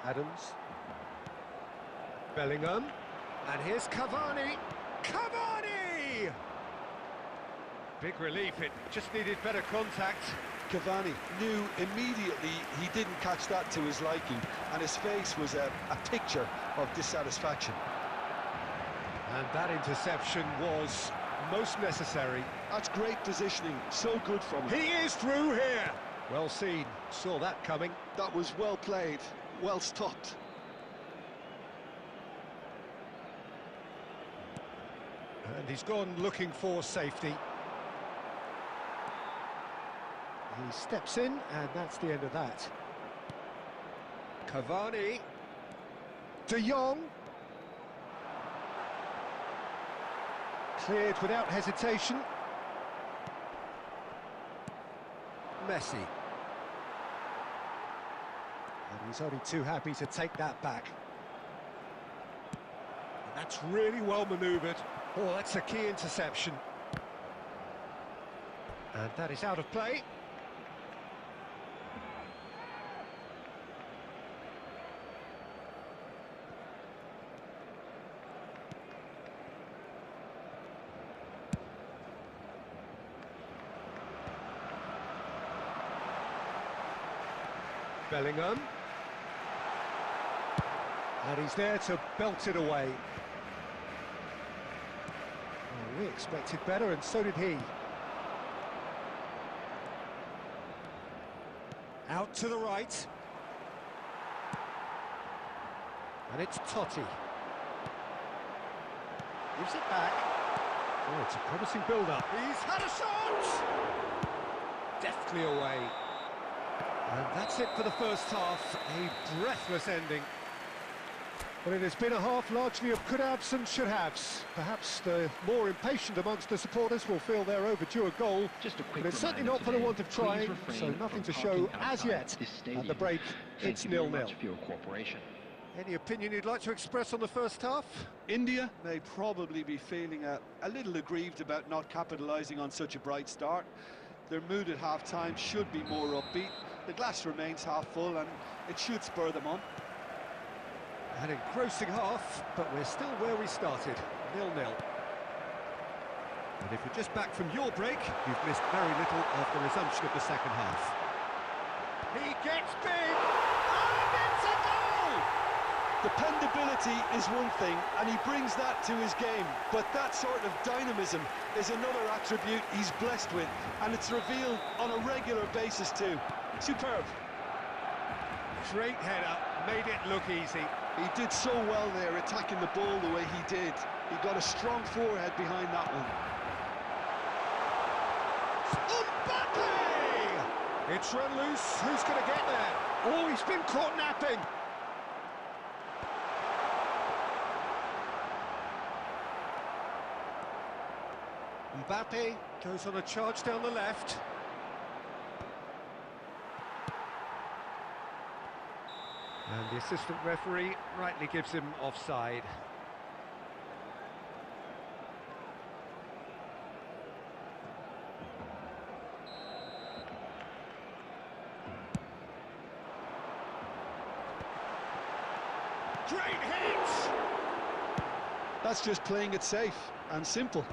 Adams. Bellingham. And here's Cavani. Cavani! Big relief, it just needed better contact. Cavani knew immediately he didn't catch that to his liking, and his face was a picture of dissatisfaction. And that interception was most necessary. That's great positioning, so good from him. He is through here. Well seen, saw that coming. That was well played, well stopped. And he's gone looking for safety. He steps in, and that's the end of that. Cavani. De Jong. Cleared without hesitation. Messi. And he's only too happy to take that back. And that's really well manoeuvred. Oh, that's a key interception. And that is out of play. Bellingham. And he's there to belt it away. Oh, we expected better, and so did he. Out to the right. And it's Totti. Gives it back. Oh, it's a promising build-up. He's had a shot! Deftly away. And that's it for the first half, a breathless ending. But it has been a half largely of could-haves and should-haves. Perhaps the more impatient amongst the supporters will feel they're overdue a goal, Just a quick but it's certainly not for the want of trying, so nothing to show as yet. At the break, it's 0-0. For your cooperation. Any opinion you'd like to express on the first half? India may probably be feeling a little aggrieved about not capitalising on such a bright start. Their mood at half-time should be more upbeat. The glass remains half full, and it should spur them on. An engrossing half, but we're still where we started, 0-0. And if you're just back from your break, you've missed very little of the resumption of the second half. He gets big, and it's a goal! Dependability is one thing, and he brings that to his game, but that sort of dynamism is another attribute he's blessed with, and it's revealed on a regular basis too. Superb. Great header, made it look easy. He did so well there, attacking the ball the way he did. He got a strong forehead behind that one. Mbappe! It's run loose, who's going to get there? Oh, he's been caught napping. Mbappe goes on a charge down the left. And the assistant referee rightly gives him offside. Great hit! That's just playing it safe and simple.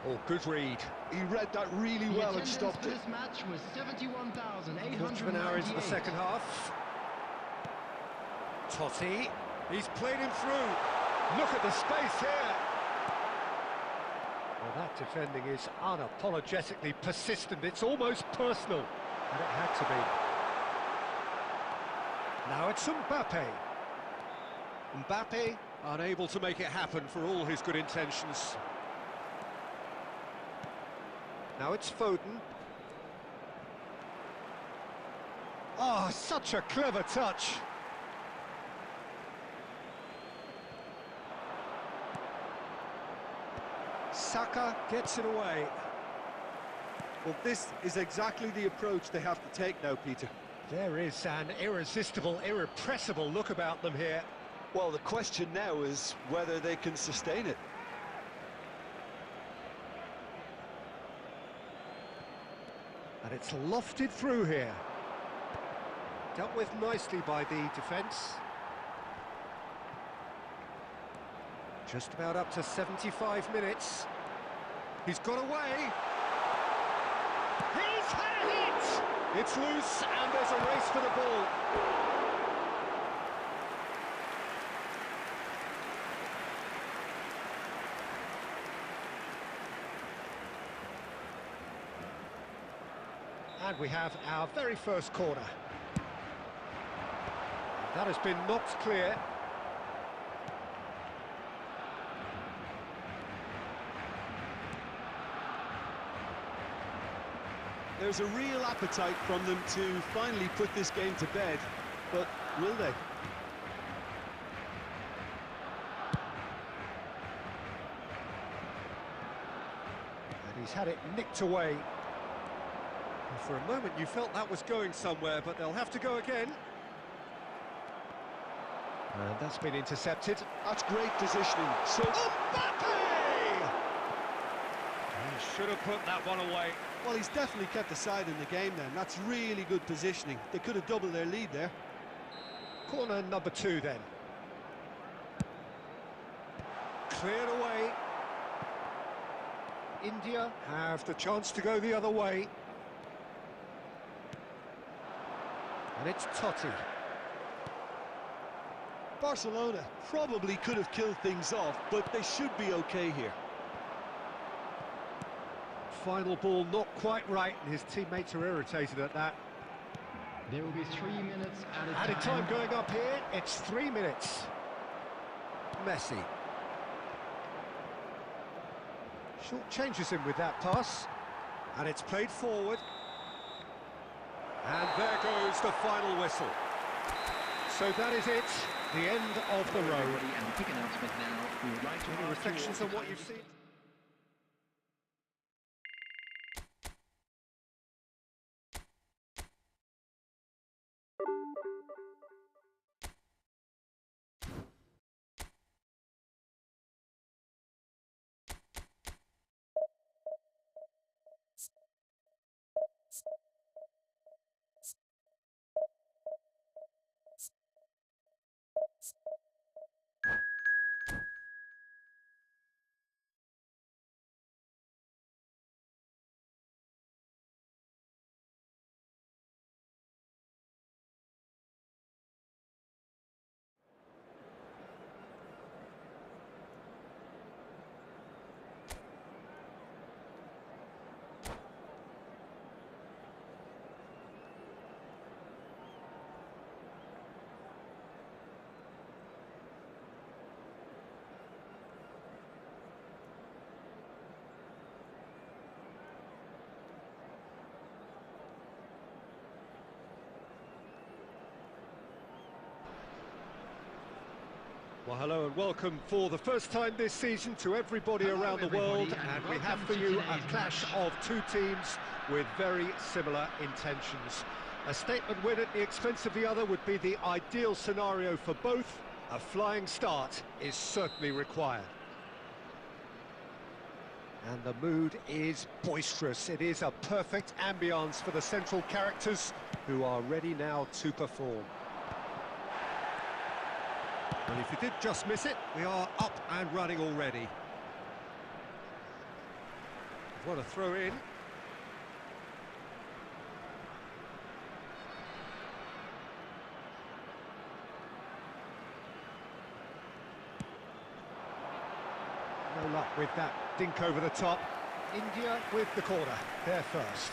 Oh, good read. He read that really well and stopped it. This match was 71,898. Quarter of an hour into the second half. Totti, he's played him through. Look at the space here. Well, that defending is unapologetically persistent. It's almost personal, and it had to be. Now it's Mbappe. Mbappe unable to make it happen for all his good intentions. Now it's Foden. Oh, such a clever touch. Saka gets it away. Well, this is exactly the approach they have to take now, Peter. There is an irresistible, irrepressible look about them here. Well, the question now is whether they can sustain it. And it's lofted through here. Dealt with nicely by the defence. Just about up to 75 minutes. He's got away. He's had it! It's loose and there's a race for the ball. And we have our very first corner. That has been knocked clear. There's a real appetite from them to finally put this game to bed, but will they? And he's had it nicked away. And for a moment you felt that was going somewhere, but they'll have to go again. And that's been intercepted. That's great positioning. So Mbappe! He should have put that one away. well, he's definitely kept the side in the game then. That's really good positioning. They could have doubled their lead there. Corner number 2 then. Cleared away. India have the chance to go the other way. And it's Totti. Barcelona probably could have killed things off, but they should be okay here. Final ball not quite right, and his teammates are irritated at that. There will be 3 minutes added Added time going up here, it's 3 minutes. Messi. Short changes him with that pass. And it's played forward. And there goes the final whistle. So that is it, the end of the road. And a quick announcement now. We would like to Any reflections on what you've seen? Well, hello and welcome for the first time this season to everybody around the world, and we have for you a clash of two teams with very similar intentions. A statement win at the expense of the other would be the ideal scenario for both. A flying start is certainly required. And the mood is boisterous. It is a perfect ambience for the central characters who are ready now to perform. And if you did just miss it, we are up and running already. What a throw in. No luck with that dink over the top. India with the corner, they're first.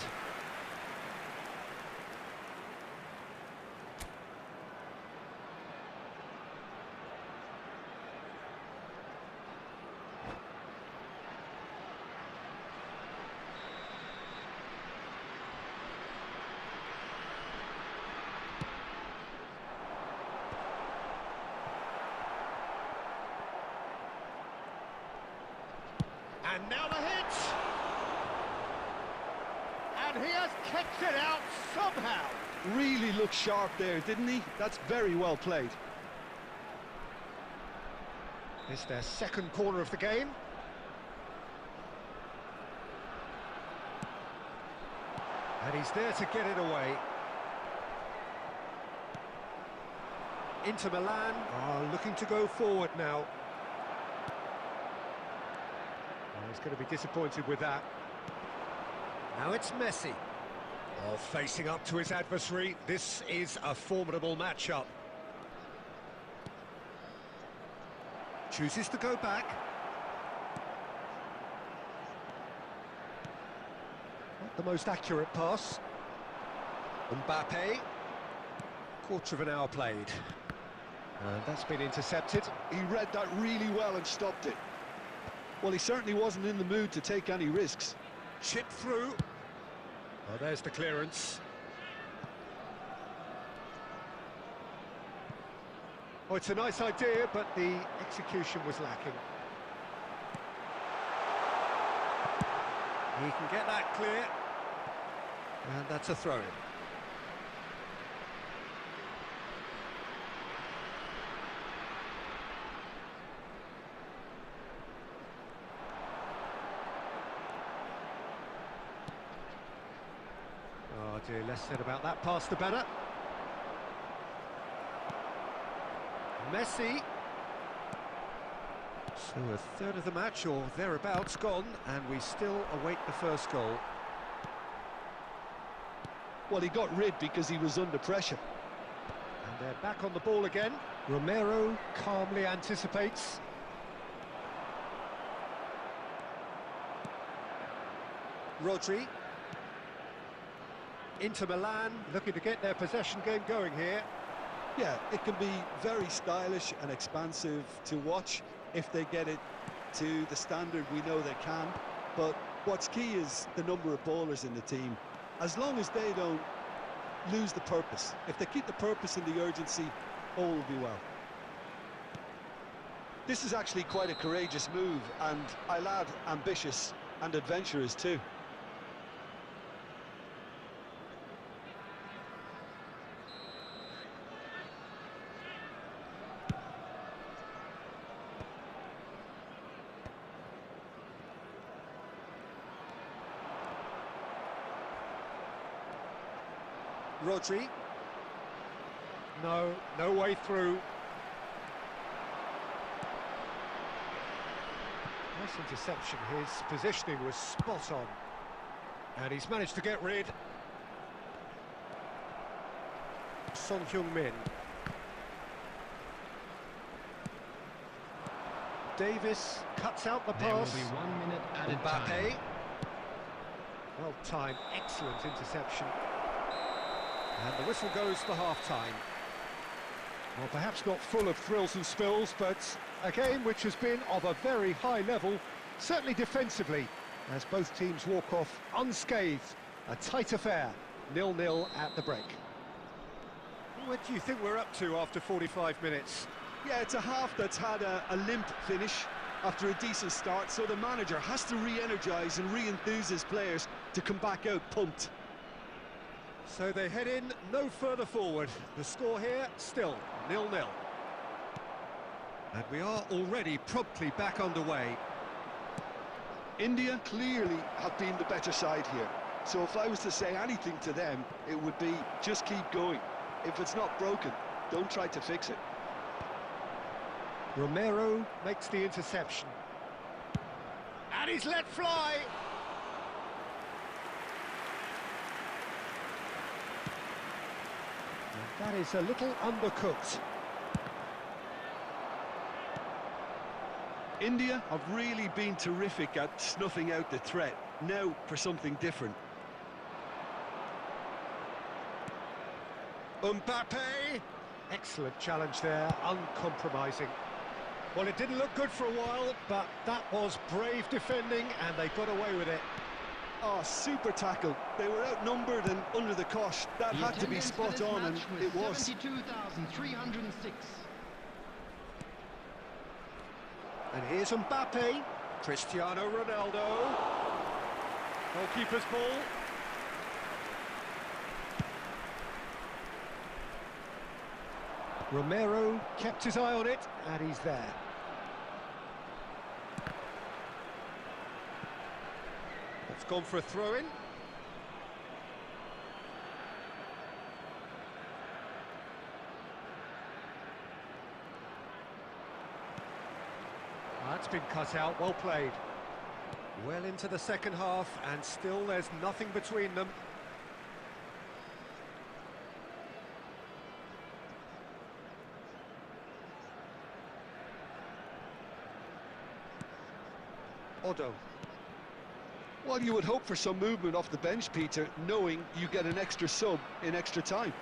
And now the hit! he has kicked it out somehow. Really looked sharp there, didn't he? That's very well played. It's their second corner of the game. And he's there to get it away. Inter Milan are looking to go forward now. Oh, he's going to be disappointed with that. Now it's Messi. Oh, facing up to his adversary. This is a formidable matchup. Chooses to go back. Not the most accurate pass. Mbappe. Quarter of an hour played. And that's been intercepted. He read that really well and stopped it. Well, he certainly wasn't in the mood to take any risks. Chip through. Oh, there's the clearance. Oh, it's a nice idea, but the execution was lacking. He can get that clear. And that's a throw-in. Oh dear, less said about that pass the better. Messi. So a third of the match or thereabouts gone, and we still await the first goal. Well, he got rid because he was under pressure. And they're back on the ball again. Romero calmly anticipates. Rodri. Inter Milan looking to get their possession game going here. Yeah, it can be very stylish and expansive to watch if they get it to the standard we know they can. But what's key is the number of ballers in the team. As long as they don't lose the purpose, if they keep the purpose and the urgency, all will be well. This is actually quite a courageous move, and I'll add ambitious and adventurous too. Rodri. No way through. Nice interception. His positioning was spot on. And he's managed to get rid. Son Heung-min. Davis cuts out the There will pass. be 1 minute added Mbappe. time. Well timed, excellent interception. And the whistle goes for half-time. Well, perhaps not full of thrills and spills, but a game which has been of a very high level, certainly defensively, as both teams walk off unscathed. A tight affair, 0-0 at the break. What do you think we're up to after 45 minutes? Yeah, it's a half that's had a limp finish after a decent start, so the manager has to re-energise and re-enthuse his players to come back out pumped. So they head in no further forward. The score here, still 0-0. And we are already promptly back underway. India clearly have been the better side here. So if I was to say anything to them, it would be just keep going. If it's not broken, don't try to fix it. Romero makes the interception. And he's let fly! And that is a little undercooked. India have really been terrific at snuffing out the threat. Now for something different. Mbappe! Excellent challenge there, uncompromising. Well, it didn't look good for a while, but that was brave defending, and they got away with it. Oh, super tackle. They were outnumbered and under the cosh. That had to be spot on, and it was. 72,306. And here's Mbappe, Cristiano Ronaldo. Goalkeeper's ball. Romero kept his eye on it, and he's there. It's gone for a throw-in. That's been cut out, well played. Well into the second half, and still there's nothing between them. Odo. Well, you would hope for some movement off the bench, Peter, knowing you get an extra sub in extra time.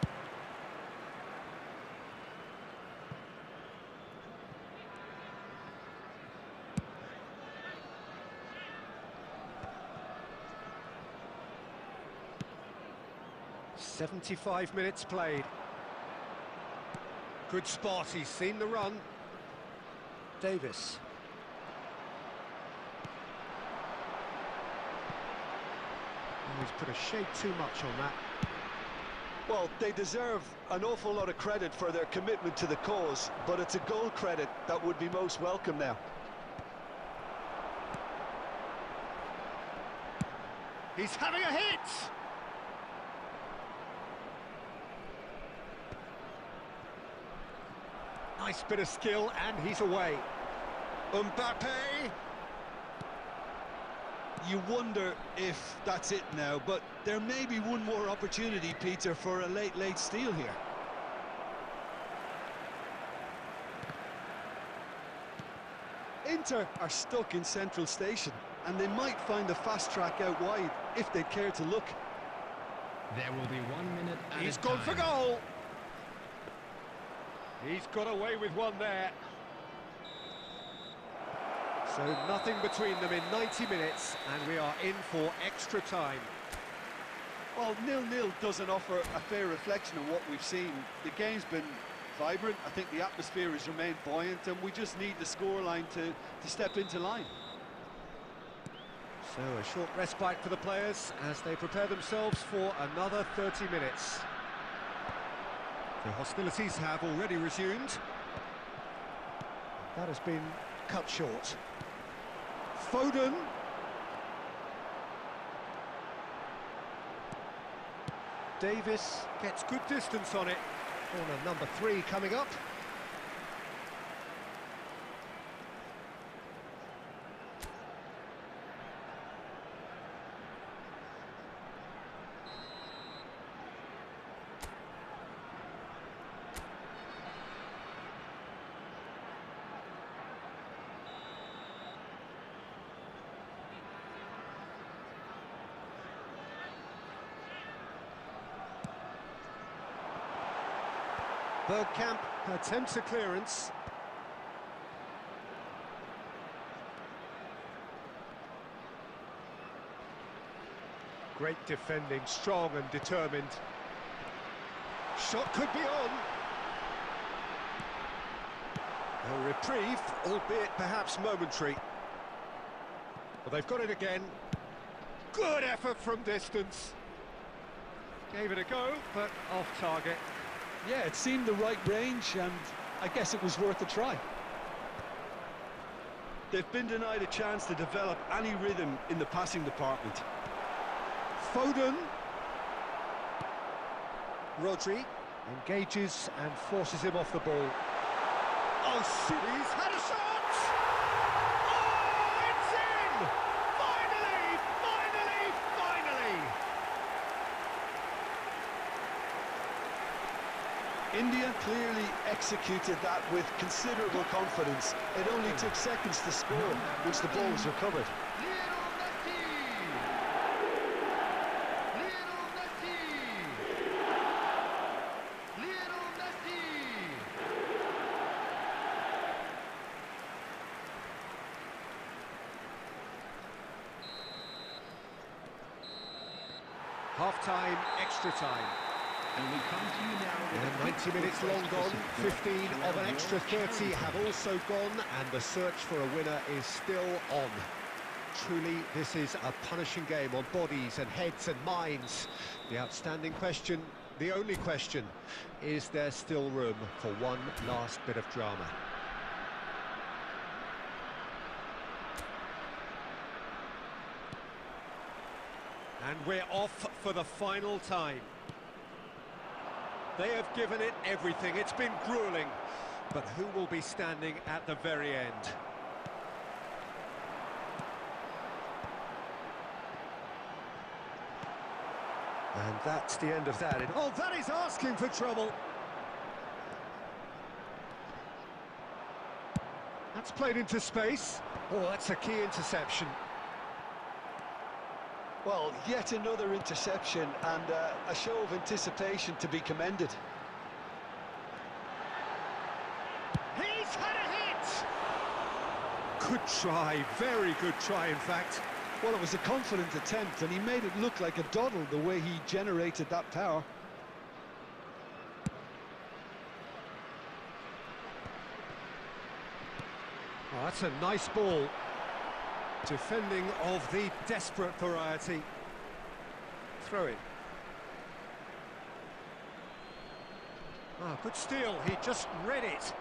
"75 minutes played. Good spot, he's seen the run. Davis. Oh, he's put a shade too much on that. Well, they deserve an awful lot of credit for their commitment to the cause, but it's a goal credit that would be most welcome now. He's having a hit! Nice bit of skill, and he's away. Mbappe! You wonder if that's it now, but there may be one more opportunity, Peter, for a late steal here. Inter are stuck in Central Station, and they might find a fast track out wide if they'd care to look. There will be 1 minute at He's a gone for time. goal! He's got away with one there. So nothing between them in 90 minutes, and we are in for extra time. Well, 0-0 doesn't offer a fair reflection of what we've seen. The game's been vibrant. I think the atmosphere has remained buoyant, and we just need the scoreline to step into line. So a short respite for the players as they prepare themselves for another 30 minutes. The hostilities have already resumed. That has been cut short. Foden. Davis gets good distance on it. Corner number 3 coming up. Bergkamp attempts a clearance. Great defending, strong and determined. Shot could be on. A reprieve, albeit perhaps momentary. Well, they've got it again. Good effort from distance. Gave it a go, but off target. Yeah, it seemed the right range, and I guess it was worth a try. They've been denied a chance to develop any rhythm in the passing department. Foden. Rodri engages and forces him off the ball. Oh, City's had a shot! Oh, it's in! Finally! Finally! Finally! India clearly executed that with considerable confidence. It only took seconds to score once the ball was recovered. Half-time, extra time. And we come to you now with And a quick 90 minutes long gone, 15 of an extra 30 have also gone, and the search for a winner is still on. Truly, this is a punishing game on bodies and heads and minds. The outstanding question The only question, is there still room for one last bit of drama? And we're off for the final time. They have given it everything. It's been grueling. But who will be standing at the very end? And that's the end of that. Oh, that is asking for trouble. That's played into space. Oh, that's a key interception. Well, yet another interception and a show of anticipation to be commended. He's had a hit! Good try, very good try, in fact. Well, it was a confident attempt, and he made it look like a doddle the way he generated that power. Oh, that's a nice ball. Defending of the desperate variety. Throw it. Ah, good steal. He just read it.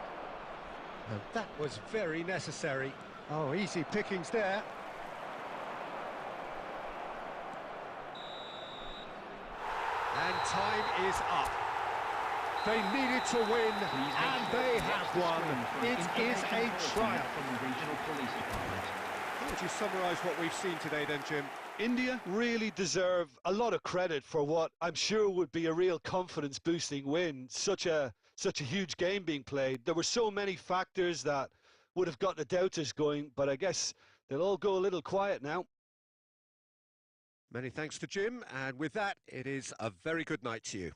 And that was very necessary. Oh, easy pickings there. And time is up. They needed to win, and they have won. It is a triumph. From the regional police department. How would you summarise what we've seen today then, Jim? India really deserve a lot of credit for what I'm sure would be a real confidence-boosting win. Such a huge game being played. There were so many factors that would have got the doubters going, but I guess they'll all go a little quiet now. Many thanks to Jim, and with that, it is a very good night to you.